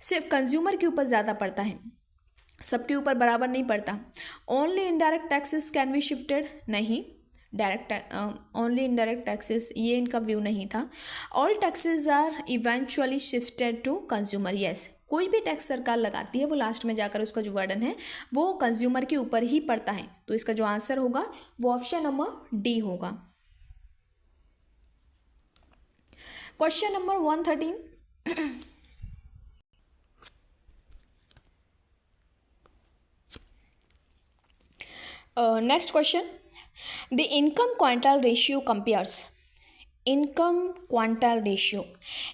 Speaker 1: सिर्फ कंज्यूमर के ऊपर ज़्यादा पड़ता है, सबके ऊपर बराबर नहीं पड़ता। Only indirect taxes can be shifted, नहीं, डायरेक्ट ओनली इनडायरेक्ट टैक्सेस, ये इनका व्यू नहीं था। All taxes are eventually shifted to consumer, yes, कोई भी टैक्स सरकार लगाती है वो लास्ट में जाकर उसका जो बर्डन है वो कंज्यूमर के ऊपर ही पड़ता है। तो इसका जो आंसर होगा वो ऑप्शन नंबर डी होगा। Question number 113, next question, the income quantile ratio compares, income quantile ratio,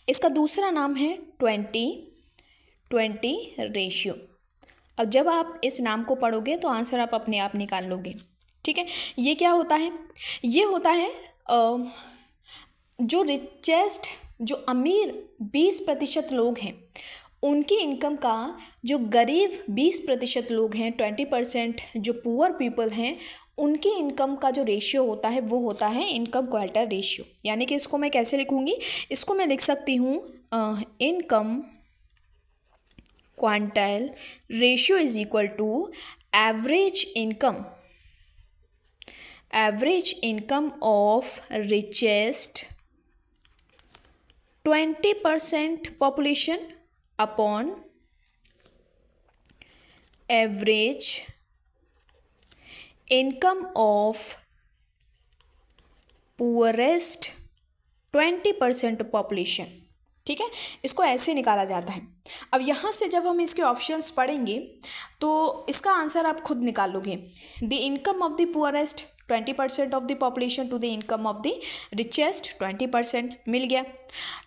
Speaker 1: इसका दूसरा नाम है 20-20 रेशियो। अब जब आप इस नाम को पढ़ोगे तो आंसर आप अपने आप निकाल लोगे, ठीक है। ये क्या होता है, ये होता है जो रिचेस्ट, जो अमीर 20% लोग हैं उनकी इनकम का जो गरीब 20% लोग हैं, 20% जो पुअर पीपल हैं उनकी इनकम का जो रेशियो होता है वो होता है इनकम क्वांटाइल रेशियो। यानी कि इसको मैं कैसे लिखूँगी, इसको मैं लिख सकती हूँ income quantile ratio is equal to average income of richest 20% population upon average income of poorest 20% population, ठीक है। इसको ऐसे निकाला जाता है। अब यहाँ से जब हम इसके ऑप्शंस पढ़ेंगे तो इसका आंसर आप खुद निकाल लोगे। The income of the poorest 20% of the population to the income of the richest 20%, मिल गया।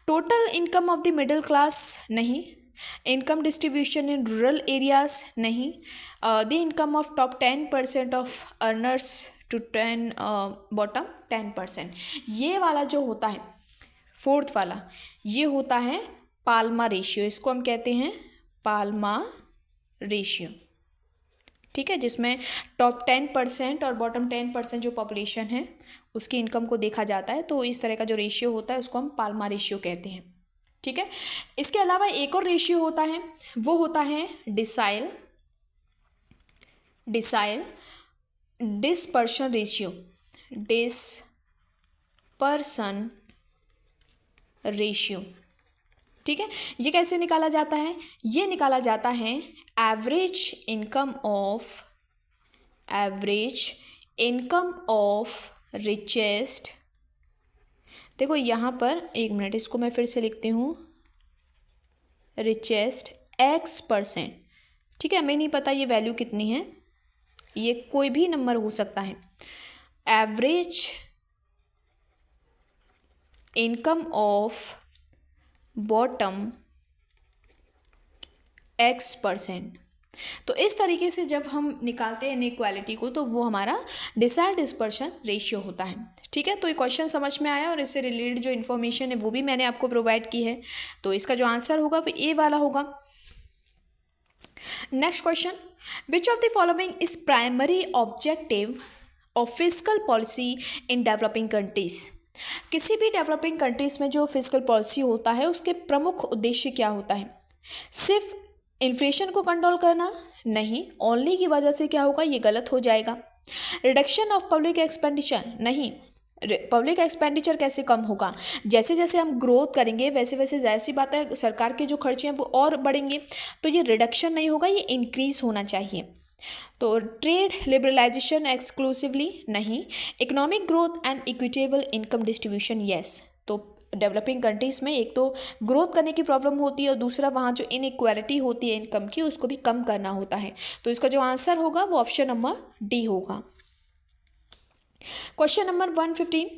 Speaker 1: Total income of the middle class, नहीं, income distribution in rural areas, नहीं. The income of top 10% of earners to 10 bottom 10%. ये वाला जो होता है फोर्थ वाला, ये होता है पाल्मा रेशियो. इसको हम कहते हैं पाल्मा रेशियो. ठीक है, जिसमें टॉप 10% और बॉटम 10% जो पॉपुलेशन है उसकी इनकम को देखा जाता है. तो इस तरह का जो रेशियो होता है उसको हम पाल्मा रेशियो कहते हैं. ठीक है, इसके अलावा एक और रेशियो होता है, वो होता है decile dispersion ratio. Dispersion ratio. ठीक है, ये कैसे निकाला जाता है? ये निकाला जाता है एवरेज इनकम ऑफ रिचेस्ट. देखो यहाँ पर एक मिनट, इसको मैं फिर से लिखती हूँ. Richest X%. ठीक है, हमें नहीं पता ये वैल्यू कितनी है, ये कोई भी नंबर हो सकता है. Average income of bottom X%. तो इस तरीके से जब हम निकालते हैं इनइक्वालिटी को तो वो हमारा डिसाइल डिस्पर्शन रेशियो होता है. ठीक है, तो ये क्वेश्चन समझ में आया और इससे रिलेटेड जो इन्फॉर्मेशन है वो भी मैंने आपको प्रोवाइड की है. तो इसका जो आंसर होगा वो ए वाला होगा. Next question, which of the following is primary objective of fiscal policy in developing countries. किसी भी डेवलपिंग कंट्रीज में जो फिस्कल पॉलिसी होता है उसके प्रमुख उद्देश्य क्या होता है? सिर्फ इन्फ्लेशन को कंट्रोल करना? नहीं. ओनली की वजह से क्या होगा, ये गलत हो जाएगा. Reduction of public expenditure? नहीं. पब्लिक एक्सपेंडिचर कैसे कम होगा? जैसे जैसे हम ग्रोथ करेंगे वैसे वैसे जाहिर सी बात है सरकार के जो खर्चे हैं वो और बढ़ेंगे. तो ये रिडक्शन नहीं होगा, ये इंक्रीज होना चाहिए. तो ट्रेड लिबरलाइजेशन एक्सक्लूसिवली? नहीं. Economic growth and equitable income distribution? Yes. तो डेवलपिंग कंट्रीज़ में एक तो ग्रोथ करने की प्रॉब्लम होती है और दूसरा वहाँ जो इनइक्वालिटी होती है इनकम की उसको भी कम करना होता है. तो इसका जो आंसर होगा वो ऑप्शन नंबर डी होगा. Question number 115.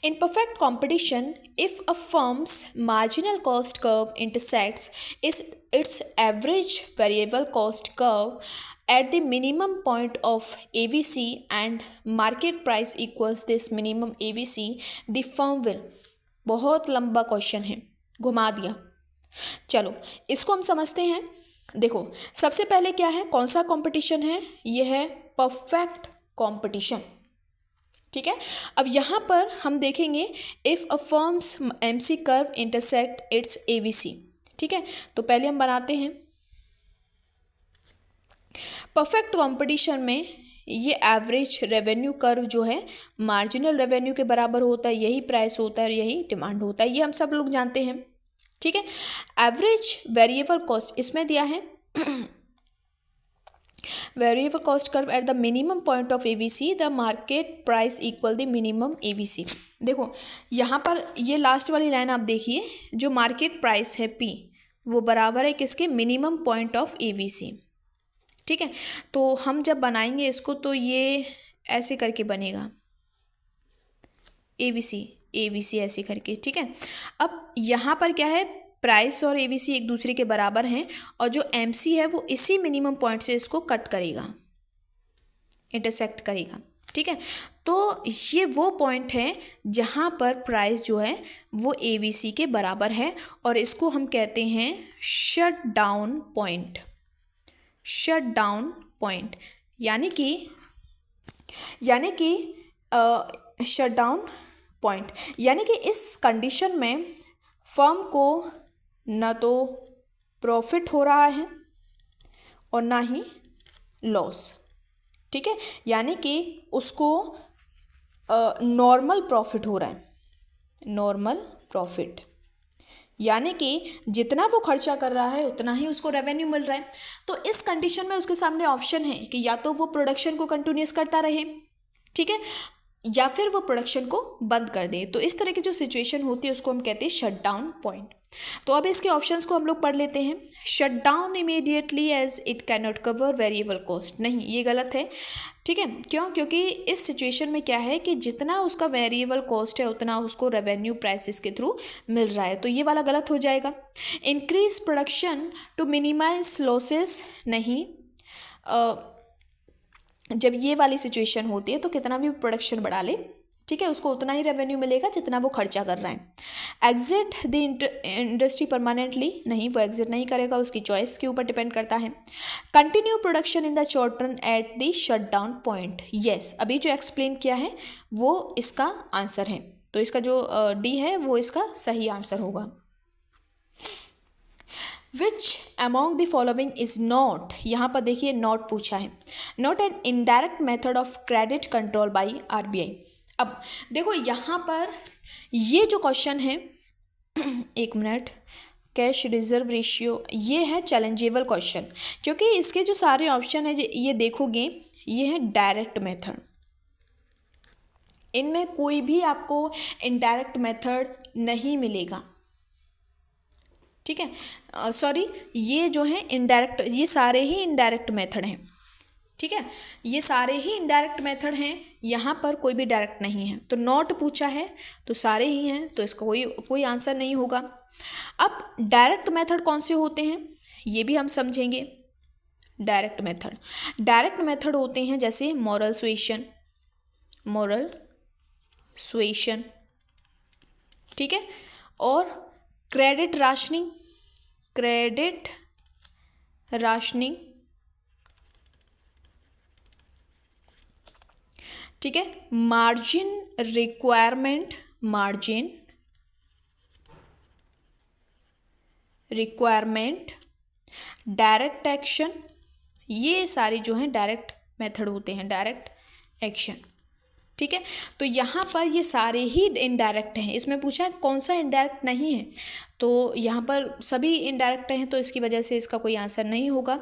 Speaker 1: In perfect competition, if a firm's marginal cost curve intersects its average variable cost curve at the minimum point of AVC and market price equals this minimum AVC, the firm will. बहुत लंबा क्वेश्चन है, घुमा दिया. चलो इसको हम समझते हैं. देखो सबसे पहले क्या है, कौन सा कंपटीशन है? यह है परफेक्ट कंपटीशन. ठीक है, अब यहाँ पर हम देखेंगे if a firms MC curve intersect it's AVC. ठीक है, तो पहले हम बनाते हैं. परफेक्ट कंपटीशन में ये एवरेज रेवेन्यू कर्व जो है मार्जिनल रेवेन्यू के बराबर होता है, यही प्राइस होता है और यही डिमांड होता है, ये हम सब लोग जानते हैं. ठीक है, एवरेज वेरिएबल कॉस्ट इसमें दिया है variable cost curve at the minimum point of AVC the market price equal the minimum AVC. देखो यहाँ पर ये लास्ट वाली लाइन आप देखिए, जो मार्केट प्राइस है P वो बराबर है किसके? Minimum point of AVC. ठीक है, तो हम जब बनाएंगे इसको तो ये ऐसे करके बनेगा AVC ऐसे करके. ठीक है, अब यहाँ पर क्या है, प्राइस और AVC एक दूसरे के बराबर हैं और जो MC है वो इसी मिनिमम पॉइंट से इसको कट करेगा, इंटरसेक्ट करेगा. ठीक है, तो ये वो पॉइंट है जहाँ पर प्राइस जो है वो AVC के बराबर है और इसको हम कहते हैं शट डाउन पॉइंट. यानी कि इस कंडीशन में फर्म को न तो प्रॉफिट हो रहा है और ना ही लॉस. ठीक है, यानी कि उसको नॉर्मल प्रॉफिट हो रहा है. नॉर्मल प्रॉफिट यानी कि जितना वो खर्चा कर रहा है उतना ही उसको रेवेन्यू मिल रहा है. तो इस कंडीशन में उसके सामने ऑप्शन है कि या तो वो प्रोडक्शन को कंटिन्यूस करता रहे, ठीक है, या फिर वो प्रोडक्शन को बंद कर दे. तो इस तरह की जो सिचुएशन होती है उसको हम कहते हैं शट डाउन पॉइंट. तो अब इसके ऑप्शंस को हम लोग पढ़ लेते हैं. Shut down immediately as it can not cover variable cost, नहीं ये गलत है. ठीक है, क्यों? क्योंकि इस सिचुएशन में क्या है कि जितना उसका वेरिएबल कॉस्ट है उतना उसको रेवेन्यू प्राइसेस के थ्रू मिल रहा है, तो ये वाला गलत हो जाएगा। Increase production to minimise losses, नहीं, जब ये वाली सिचुएशन होती है तो कितना भी प्रोडक्शन बढ़ा ले, ठीक है, उसको उतना ही रेवेन्यू मिलेगा जितना वो खर्चा कर रहा है। एग्जिट द इंडस्ट्री परमानेंटली, नहीं, वो एग्जिट नहीं करेगा, उसकी चॉइस के ऊपर डिपेंड करता है। Continue production in the short run at the shut down point, yes, अभी जो एक्सप्लेन किया है वो इसका आंसर है, तो इसका जो डी है वो इसका सही आंसर होगा। Which among the following is not, यहाँ पर देखिए नॉट पूछा है, not an indirect method of credit control by RBI. अब देखो यहाँ पर ये जो क्वेश्चन है, एक मिनट, कैश रिजर्व रेशियो, ये है चैलेंजेबल क्वेश्चन, क्योंकि इसके जो सारे ऑप्शन है ये देखोगे ये है डायरेक्ट मेथड, इनमें कोई भी आपको इनडायरेक्ट मेथड नहीं मिलेगा, ठीक है, सॉरी, ये जो है इनडायरेक्ट, ये सारे ही इनडायरेक्ट मेथड हैं, ठीक है, ये सारे ही इनडायरेक्ट मेथड हैं, यहाँ पर कोई भी डायरेक्ट नहीं है, तो नॉट पूछा है तो सारे ही हैं, तो इसका कोई आंसर नहीं होगा। अब डायरेक्ट मेथड कौन से होते हैं ये भी हम समझेंगे। डायरेक्ट मेथड होते हैं जैसे मॉरल सुएशन, ठीक है, और क्रेडिट राशनिंग, ठीक है, मार्जिन रिक्वायरमेंट, डायरेक्ट एक्शन, ये सारी जो हैं डायरेक्ट मेथड होते हैं, डायरेक्ट एक्शन, ठीक है। तो यहाँ पर ये सारे ही इनडायरेक्ट हैं, इसमें पूछा है कौन सा इनडायरेक्ट नहीं है, तो यहाँ पर सभी इनडायरेक्ट हैं, तो इसकी वजह से इसका कोई आंसर नहीं होगा।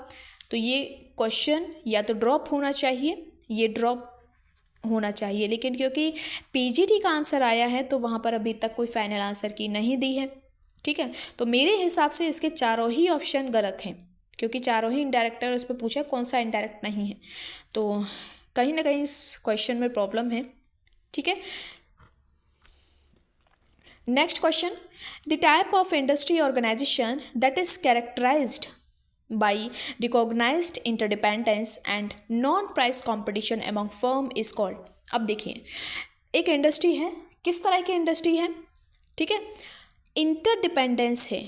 Speaker 1: तो ये क्वेश्चन या तो ड्रॉप होना चाहिए, ये ड्रॉप होना चाहिए, लेकिन क्योंकि पीजीटी का आंसर आया है तो वहाँ पर अभी तक कोई फाइनल आंसर की नहीं दी है, ठीक है। तो मेरे हिसाब से इसके चारों ही ऑप्शन गलत हैं, क्योंकि चारों ही इनडायरेक्ट है और उस पर पूछा कौन सा इनडायरेक्ट नहीं है, तो कहीं ना कहीं इस क्वेश्चन में प्रॉब्लम है, ठीक है। Next question, the type of industry organisation that is characterised by recognized interdependence and non-price competition among firm is called। अब देखिए एक इंडस्ट्री है, किस तरह की इंडस्ट्री है, ठीक है, इंटरडिपेंडेंस है,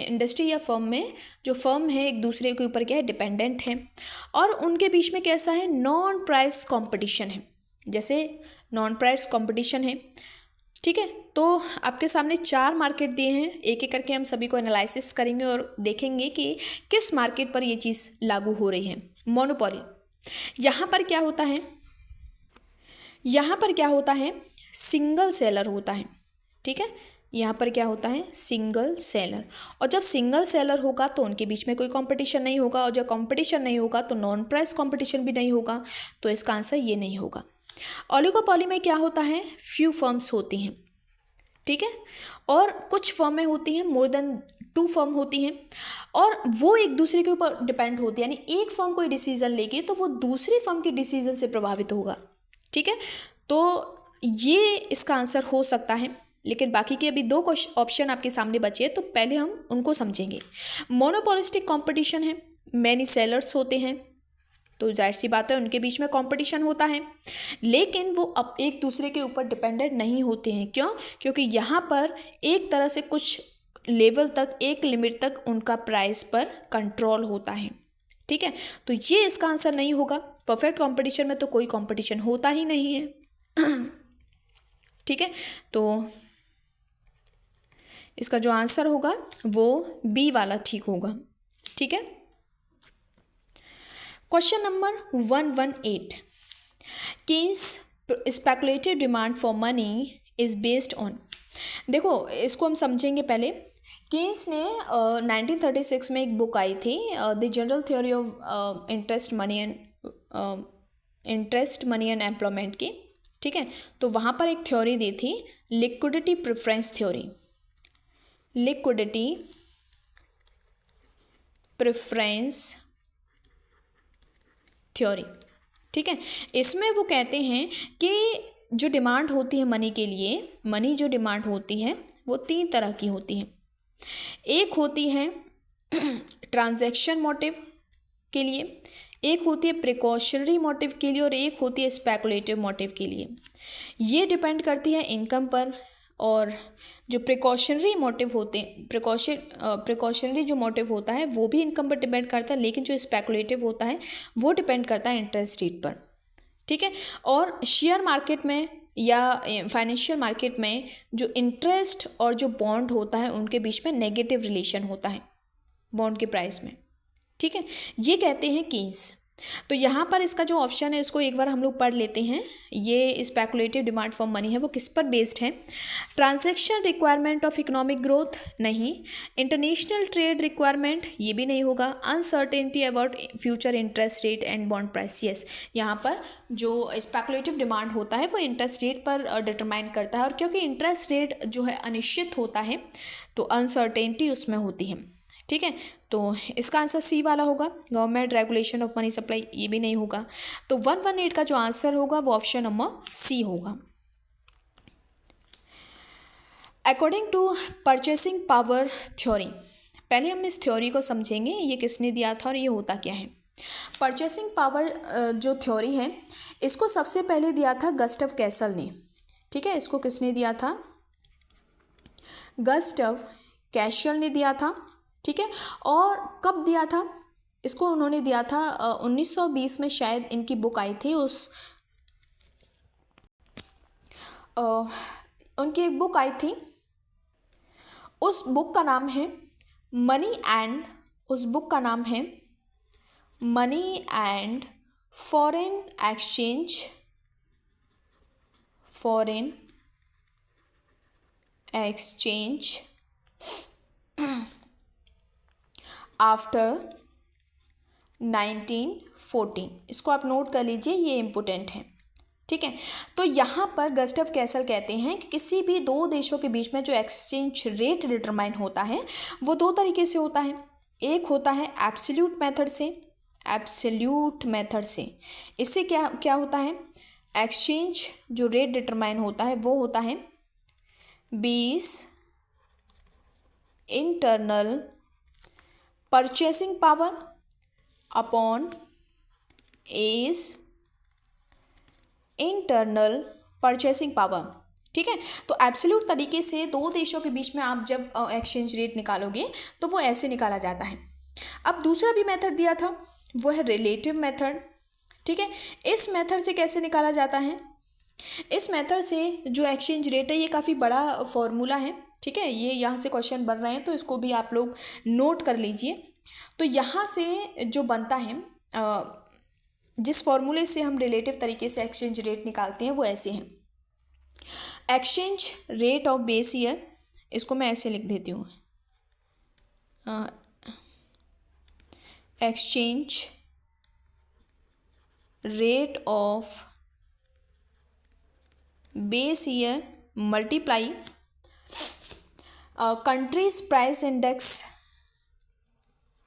Speaker 1: इंडस्ट्री या फर्म में जो फर्म है एक दूसरे के ऊपर क्या है, डिपेंडेंट है, और उनके बीच में कैसा है, नॉन प्राइस कंपटीशन है, जैसे नॉन प्राइस कंपटीशन है, ठीक है। तो आपके सामने 4 मार्केट दिए हैं, एक एक करके हम सभी को एनालिसिस करेंगे और देखेंगे कि किस मार्केट पर ये चीज़ लागू हो रही है। मोनोपोली, यहाँ पर क्या होता है, सिंगल सेलर होता है, ठीक है, यहाँ पर क्या होता है, सिंगल सेलर, और जब सिंगल सेलर होगा तो उनके बीच में कोई कंपटीशन नहीं होगा, और जब कंपटीशन नहीं होगा तो नॉन प्राइस कंपटीशन भी नहीं होगा, तो इसका आंसर ये नहीं होगा। ओलिगोपोली में क्या होता है, फ्यू फर्म्स होती हैं, ठीक है, और कुछ फर्में होती हैं, मोर देन 2 फर्म होती हैं, और वो एक दूसरे के ऊपर डिपेंड होती है, यानी एक फर्म कोई डिसीजन लेगी तो वो दूसरी फर्म के डिसीजन से प्रभावित होगा, ठीक है। तो ये इसका आंसर हो सकता है, लेकिन बाकी के अभी 2 ऑप्शन आपके सामने बचे हैं, तो पहले हम उनको समझेंगे। मोनोपोलिस्टिक कंपटीशन है, मैनी सेलर्स होते हैं, तो जाहिर सी बात है उनके बीच में कंपटीशन होता है, लेकिन वो अब एक दूसरे के ऊपर डिपेंडेंट नहीं होते हैं, क्यों, क्योंकि यहाँ पर एक तरह से कुछ लेवल तक, एक लिमिट तक उनका प्राइस पर कंट्रोल होता है, ठीक है। तो ये इसका आंसर नहीं होगा, परफेक्ट कंपटीशन में तो कोई कंपटीशन होता ही नहीं है, ठीक है। तो इसका जो आंसर होगा वो बी वाला ठीक होगा, ठीक है। Question number 118, Keynes speculative demand for money is based on. देखो इसको हम समझेंगे पहले। केन्स ने 1936 में एक बुक आई थी, the general theory of interest money and employment की, ठीक है। तो वहाँ पर एक थ्योरी दी थी, लिक्विडिटी प्रेफरेंस थ्योरी, ठीक है। इसमें वो कहते हैं कि जो डिमांड होती है मनी के लिए, मनी जो डिमांड होती है वो 3 तरह की होती है। एक होती है ट्रांजैक्शन मोटिव के लिए, एक होती है प्रिकॉशनरी मोटिव के लिए और एक होती है स्पेकुलेटिव मोटिव के लिए। ये डिपेंड करती है इनकम पर, और जो प्रिकॉशनरी मोटिव होते हैं, प्रिकॉशनरी जो मोटिव होता है वो भी इनकम पर डिपेंड करता है, लेकिन जो स्पेकुलेटिव होता है वो डिपेंड करता है इंटरेस्ट रेट पर। ठीक है। और शेयर मार्केट में या फाइनेंशियल मार्केट में जो इंटरेस्ट और जो बॉन्ड होता है उनके बीच में नेगेटिव रिलेशन होता है बॉन्ड के प्राइस में। ठीक है, ये कहते हैं कीन्स। तो यहाँ पर इसका जो ऑप्शन है इसको एक बार हम लोग पढ़ लेते हैं। ये स्पेकुलेटिव डिमांड फॉर मनी है, वो किस पर बेस्ड है? Transaction requirement of economic growth नहीं, इंटरनेशनल ट्रेड रिक्वायरमेंट ये भी नहीं होगा, uncertainty about future interest rate and bond price. Yes, यहाँ पर जो स्पेकुलेटिव डिमांड होता है वो इंटरेस्ट रेट पर डिटरमाइन करता है, और क्योंकि इंटरेस्ट रेट जो है अनिश्चित होता है तो अनसर्टेनिटी उसमें होती है। ठीक है, तो इसका आंसर सी वाला होगा, government regulation of money supply, ये भी नहीं होगा। तो 118 का जो आंसर होगा वो ऑप्शन नंबर सी होगा। According to purchasing power theory, पहले हम इस थ्योरी को समझेंगे, ये किसने दिया था और ये होता क्या है। परचेसिंग पावर जो थ्योरी है इसको सबसे पहले दिया था गस्टव कैसल ने। ठीक है, इसको किसने दिया था? गस्टव कैसल ने दिया था। ठीक है, और कब दिया था इसको? उन्होंने दिया था 1920 में, शायद इनकी बुक आई थी, उनकी एक बुक आई थी, उस बुक का नाम है मनी एंड, उस बुक का नाम है money and foreign exchange, foreign exchange after 1914। इसको आप नोट कर लीजिए, ये इम्पोर्टेंट है। ठीक है, तो यहाँ पर गस्टव कैसल कहते हैं कि किसी भी दो देशों के बीच में जो एक्सचेंज रेट डिटरमाइन होता है वो 2 तरीके से होता है। एक होता है एब्सोल्यूट मेथड से, एब्सोल्यूट मेथड से। इससे क्या क्या होता है? एक्सचेंज जो रेट डिटरमाइन होता है वो होता है 20 internal purchasing power upon as internal purchasing power. ठीक है, तो एब्सोल्यूट तरीके से दो देशों के बीच में आप जब एक्सचेंज रेट निकालोगे तो वो ऐसे निकाला जाता है। अब दूसरा भी मेथड दिया था, वो है रिलेटिव मेथड। ठीक है, इस मेथड से कैसे निकाला जाता है? इस मेथड से जो एक्सचेंज रेट है ये काफ़ी बड़ा फॉर्मूला है। ठीक है, ये यहाँ से क्वेश्चन बन रहे हैं तो इसको भी आप लोग नोट कर लीजिए। तो यहाँ से जो बनता है, जिस फॉर्मूले से हम रिलेटिव तरीके से एक्सचेंज रेट निकालते हैं वो ऐसे हैं। Exchange rate of base year, इसको मैं ऐसे लिख देती हूँ, exchange rate of base year multiply countries price index,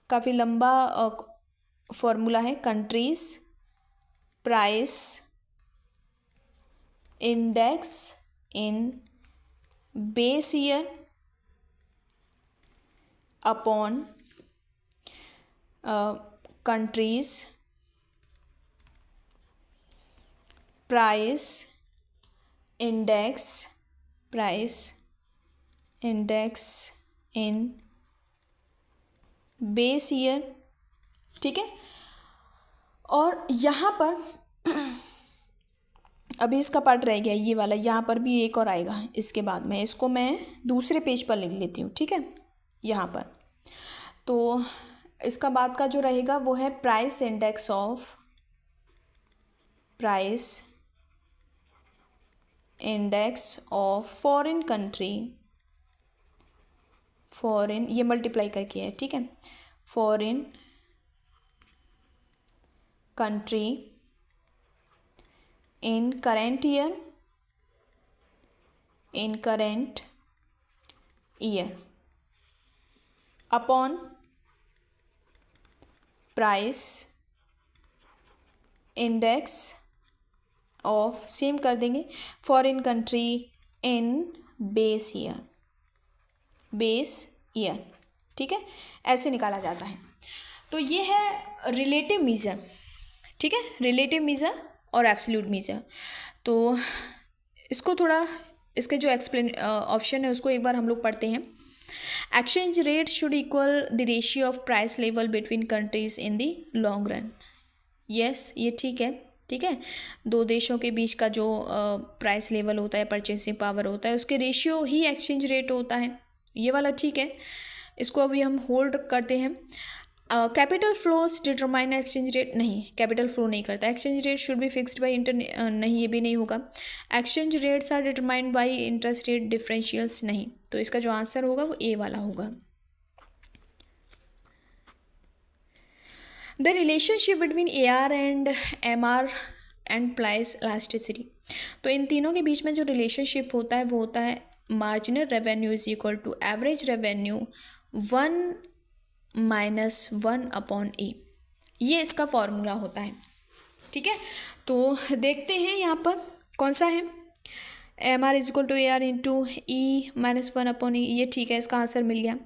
Speaker 1: काफ़ी लंबा फॉर्मूला है, countries price index in base year upon countries price index in base year. ठीक है, और यहाँ पर अभी इसका पार्ट रह गया ये वाला, यहाँ पर भी एक और आएगा इसके बाद में, इसको मैं दूसरे पेज पर लिख लेती हूँ। ठीक है, यहाँ पर तो इसका बाद का जो रहेगा वो है price index of foreign country, foreign ये मल्टीप्लाई करके है। ठीक है, foreign country in current year upon price index of, same कर देंगे, foreign country in base year, ठीक है, ऐसे निकाला जाता है। तो ये है रिलेटिव मीज़र, ठीक है, रिलेटिव मीज़र और एब्सोल्यूट मीज़र। तो इसको थोड़ा, इसके जो ऑप्शन है उसको एक बार हम लोग पढ़ते हैं। Exchange rate should equal the ratio of price level between countries in the long run. Yes, ये ठीक है, ठीक है, दो देशों के बीच का जो प्राइस लेवल होता है, परचेसिंग पावर होता है, उसके रेशियो ही एक्सचेंज रेट होता है, ये वाला ठीक है, इसको अभी हम होल्ड करते हैं। Capital flows determine exchange rate, नहीं, कैपिटल फ्लो नहीं करता। Exchange rate should be fixed by नहीं, ये भी नहीं होगा। Exchange rates are determined by interest rate differentials, नहीं। तो इसका जो आंसर होगा वो ए वाला होगा। The relationship between AR and MR and price elasticity. तो इन तीनों के बीच में जो रिलेशनशिप होता है वो होता है marginal revenue is equal to average revenue 1 - 1/A, ये इसका फॉर्मूला होता है, ठीक है। तो देखते हैं यहाँ पर कौन सा है, MR is equal to AR into E - 1/E, ये ठीक है, इसका आंसर मिल गया।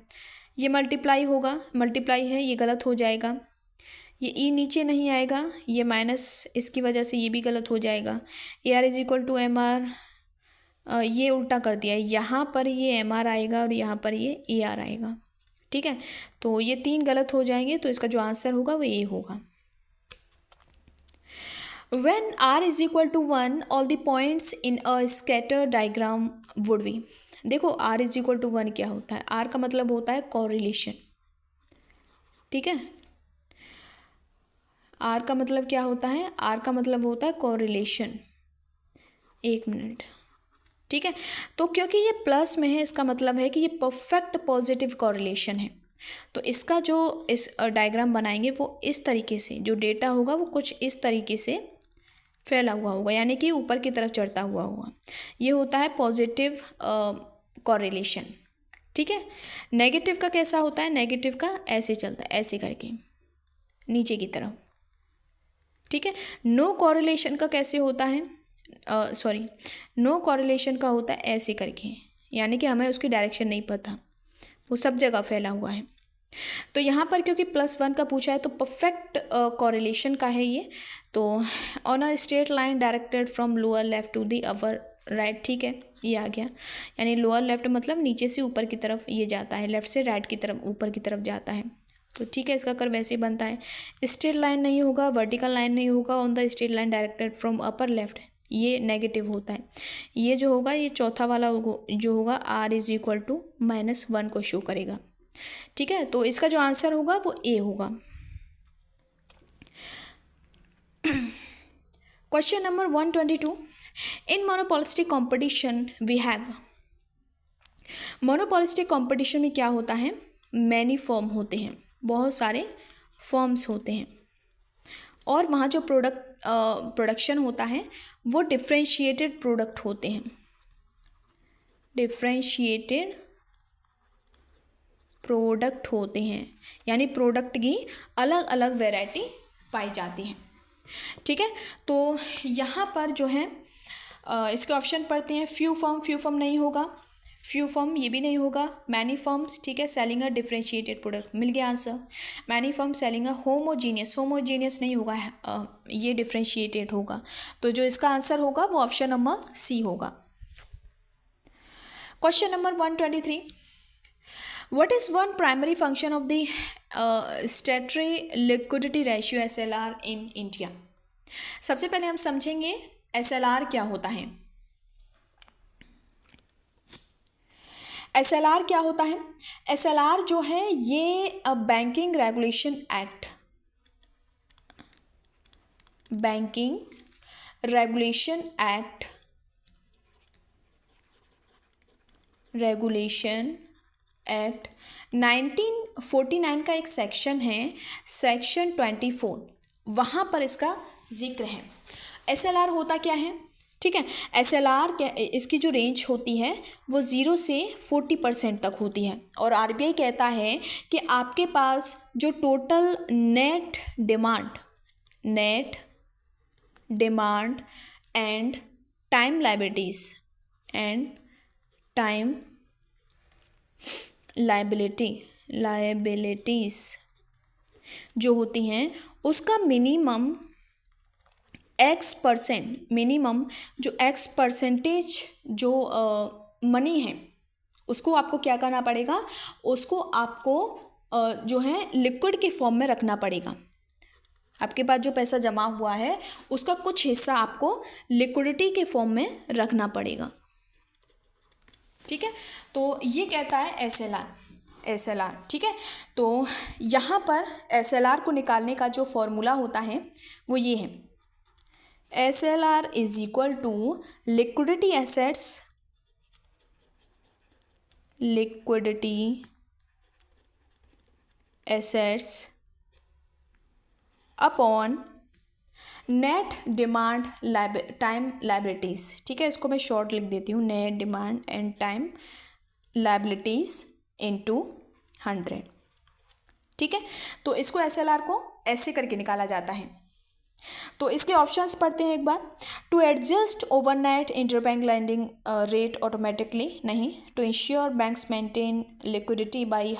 Speaker 1: ये मल्टीप्लाई होगा, मल्टीप्लाई है, ये गलत हो जाएगा, ये E नीचे नहीं आएगा, ये माइनस इसकी वजह से ये भी गलत हो जाएगा। AR is equal to MR, ये उल्टा कर दिया है, यहाँ पर ये MR आएगा और यहाँ पर ये AR आएगा, ठीक है। तो ये तीन गलत हो जाएंगे, तो इसका जो आंसर होगा वो ए होगा। When R is equal to 1, all the points in a scatter diagram would be। देखो R is equal to 1 क्या होता है, R का मतलब होता है correlation, ठीक है। R का मतलब क्या होता है, R का मतलब होता है correlation, एक मिनट, ठीक है। तो क्योंकि ये प्लस में है, इसका मतलब है कि ये परफेक्ट पॉजिटिव कॉरिलेशन है। तो इसका जो इस डायग्राम बनाएंगे वो इस तरीके से, जो डेटा होगा वो कुछ इस तरीके से फैला हुआ होगा, यानी कि ऊपर की तरफ चढ़ता हुआ होगा, ये होता है पॉजिटिव कॉरिलेशन, ठीक है। नेगेटिव का कैसा होता है, नेगेटिव का ऐसे चलता है, ऐसे करके नीचे की तरफ, ठीक है। नो कॉरिलेशन का कैसे होता है, नो कॉरिलेशन का होता है ऐसे करके, यानी कि हमें उसकी डायरेक्शन नहीं पता, वो सब जगह फैला हुआ है। तो यहाँ पर क्योंकि +1 का पूछा है तो परफेक्ट कॉरिलेशन का है ये। तो on a straight line directed from lower left to the upper right, ठीक है, ये आ गया, यानी लोअर लेफ्ट मतलब नीचे से ऊपर की तरफ ये जाता है, लेफ्ट से राइट की तरफ ऊपर की तरफ जाता है। तो ठीक है, इसका कर वैसे ही बनता है। स्ट्रेट लाइन नहीं होगा, वर्टिकल लाइन नहीं होगा, on the straight line directed from upper left, ये नेगेटिव होता है। ये जो होगा, ये चौथा वाला जो होगा R इज इक्वल टू -1 को शो करेगा, ठीक है। तो इसका जो आंसर होगा वो ए होगा। Question number 122, in monopolistic competition we have. Monopolistic competition में क्या होता है, मैनी फर्म होते हैं, बहुत सारे फर्म्स होते हैं, और वहाँ जो प्रोडक्शन होता है वो डिफ्रेंशिएटेड प्रोडक्ट होते हैं, डिफ्रेंशिएटेड प्रोडक्ट होते हैं, यानी प्रोडक्ट की अलग अलग वैरायटी पाई जाती है, ठीक है। तो यहाँ पर जो है इसके ऑप्शन पढ़ते हैं। फ्यू फर्म नहीं होगा, फ्यू फर्म ये भी नहीं होगा। मैनी फर्म्स, ठीक है, सेलिंग अ डिफ्रेंशिएटेड प्रोडक्ट, मिल गया answer. Many firm selling a homogeneous नहीं होगा, ये डिफ्रेंशिएटेड होगा। तो जो इसका आंसर होगा वो ऑप्शन नंबर सी होगा। Question number 123, What is one primary function of the statutory liquidity ratio SLR in India? सबसे पहले हम समझेंगे SLR क्या होता है। SLR क्या होता है, SLR जो है ये banking regulation act, banking regulation act, regulation act 1949 का एक सेक्शन है, सेक्शन 24, वहाँ पर इसका जिक्र है। SLR होता क्या है, ठीक है। SLR क्या, इसकी जो रेंज होती है वो 0 से 40% तक होती है, और RBI कहता है कि आपके पास जो total net demand and time liabilities liabilities जो होती हैं उसका मिनिमम X% जो मनी है उसको आपको क्या करना पड़ेगा, उसको आपको जो है लिक्विड के फॉर्म में रखना पड़ेगा। आपके पास जो पैसा जमा हुआ है उसका कुछ हिस्सा आपको लिक्विडिटी के फॉर्म में रखना पड़ेगा। ठीक है, तो ये कहता है SLR। ठीक है, तो यहाँ पर SLR को निकालने का जो फॉर्मूला होता है वो ये है, SLR is equal to liquidity assets upon net demand time liabilities. ठीक है, इसको मैं शॉर्ट लिख देती हूँ, net demand and time liabilities into 100। ठीक है, तो इसको SLR को ऐसे करके निकाला जाता है। तो इसके ऑप्शंस पढ़ते हैं एक बार। To adjust overnight interbank lending rate automatically, नहीं। To ensure banks maintain liquidity by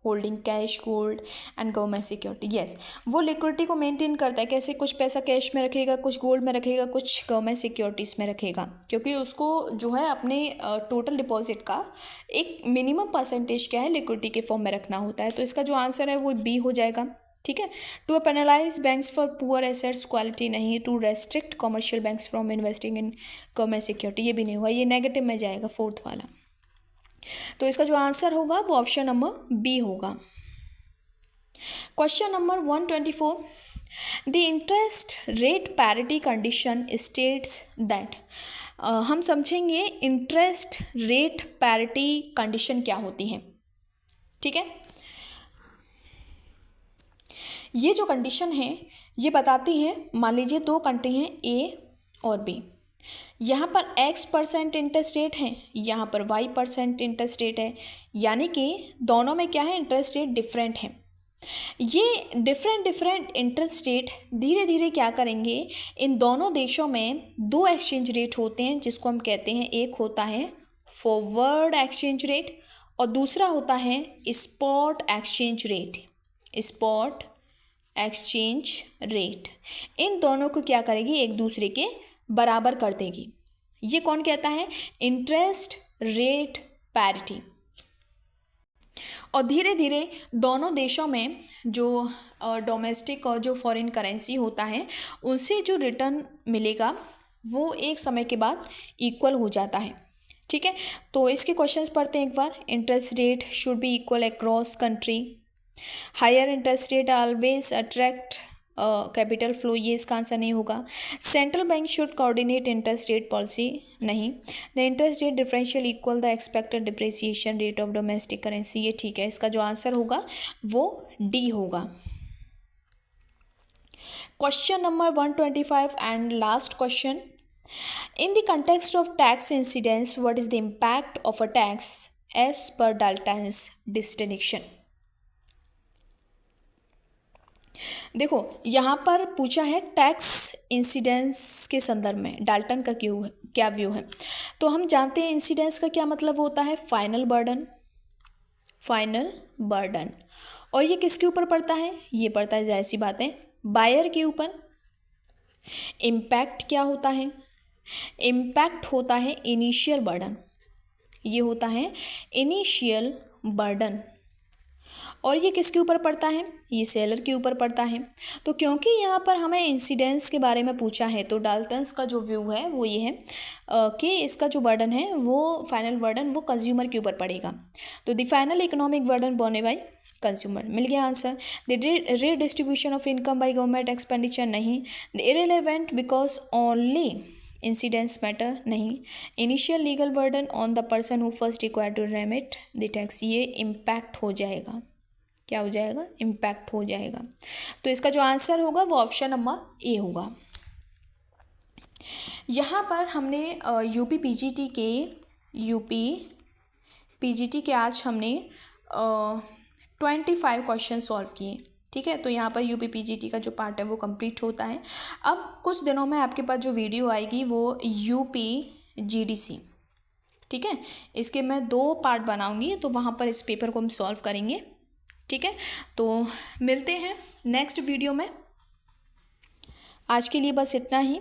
Speaker 1: holding cash, gold and government security. Yes, वो लिक्विडिटी को मेंटेन करता है। कैसे? कुछ पैसा कैश में रखेगा, कुछ गोल्ड में रखेगा, कुछ गवर्नमेंट सिक्योरिटीज़ में रखेगा, क्योंकि उसको जो है अपने टोटल डिपॉजिट का एक मिनिमम परसेंटेज क्या है, लिक्विडिटी के फॉर्म में रखना होता है। तो इसका जो आंसर है वो बी हो जाएगा। ठीक है, to penalize banks for poor assets quality, नहीं। To restrict commercial banks from investing in government security, ये भी नहीं होगा, ये नेगेटिव में जाएगा, फोर्थ वाला। तो इसका जो आंसर होगा वो ऑप्शन नंबर बी होगा। Question number 124, the interest rate parity condition states that. हम समझेंगे इंटरेस्ट रेट पैरिटी कंडीशन क्या होती है। ठीक है, ये जो कंडीशन है ये बताती है, मान लीजिए दो कंट्री हैं A और B, यहाँ पर X% इंटरेस्ट रेट है, यहाँ पर Y% इंटरेस्ट रेट है, यानी कि दोनों में क्या है, इंटरेस्ट रेट डिफरेंट है। ये डिफरेंट इंटरेस्ट रेट धीरे धीरे क्या करेंगे, इन दोनों देशों में दो एक्सचेंज रेट होते हैं जिसको हम कहते हैं, एक होता है फॉरवर्ड एक्सचेंज रेट और दूसरा होता है स्पॉट एक्सचेंज रेट। इन दोनों को क्या करेगी, एक दूसरे के बराबर कर देगी। ये कौन कहता है, इंटरेस्ट रेट पैरिटी। और धीरे धीरे दोनों देशों में जो डोमेस्टिक और जो फॉरेन करेंसी होता है उनसे जो रिटर्न मिलेगा वो एक समय के बाद इक्वल हो जाता है। ठीक है, तो इसके क्वेश्चंस पढ़ते हैं एक बार। Interest rate should be equal across country, higher interest rate always attract capital flow, ये इसका आंसर नहीं होगा। Central bank should coordinate interest rate policy, नहीं। The interest rate differential equal the expected depreciation rate of domestic currency, ये ठीक है। इसका जो आंसर होगा वो डी होगा। Question number 125 and last question, in the context of tax incidence what is the impact of a tax as per Dalton's distinction. देखो यहाँ पर पूछा है टैक्स इंसिडेंस के संदर्भ में डाल्टन का क्या व्यू है। तो हम जानते हैं इंसिडेंस का क्या मतलब होता है, फाइनल बर्डन। और ये किसके ऊपर पड़ता है, ये पड़ता है जाहिर सी बात है बायर के ऊपर। इम्पैक्ट क्या होता है, इम्पैक्ट होता है इनिशियल बर्डन, ये होता है इनिशियल बर्डन। और ये किसके ऊपर पड़ता है, ये सेलर के ऊपर पड़ता है। तो क्योंकि यहाँ पर हमें इंसिडेंस के बारे में पूछा है तो डाल्टन्स का जो व्यू है वो ये है कि इसका जो बर्डन है वो फाइनल बर्डन वो कंज्यूमर के ऊपर पड़ेगा। तो the final economic burden borne by consumer, मिल गया answer. The redistribution of income by government expenditure, नहीं। The irrelevant because only incidence matter, नहीं। Initial legal burden on the person who first required to remit the tax, ये इम्पैक्ट हो जाएगा। क्या हो जाएगा, इम्पैक्ट हो जाएगा। तो इसका जो आंसर होगा वो ऑप्शन नंबर ए होगा। यहाँ पर हमने यूपी पीजीटी के आज हमने 25 क्वेश्चन सॉल्व किए। ठीक है। तो यहाँ पर UPPGT का जो पार्ट है वो कंप्लीट होता है। अब कुछ दिनों में आपके पास जो वीडियो आएगी वो UPGDC, ठीक है। इसके मैं 2 पार्ट बनाऊंगी, तो वहाँ पर इस पेपर को हम सॉल्व करेंगे, ठीक है। तो मिलते हैं नेक्स्ट वीडियो में। आज के लिए बस इतना ही।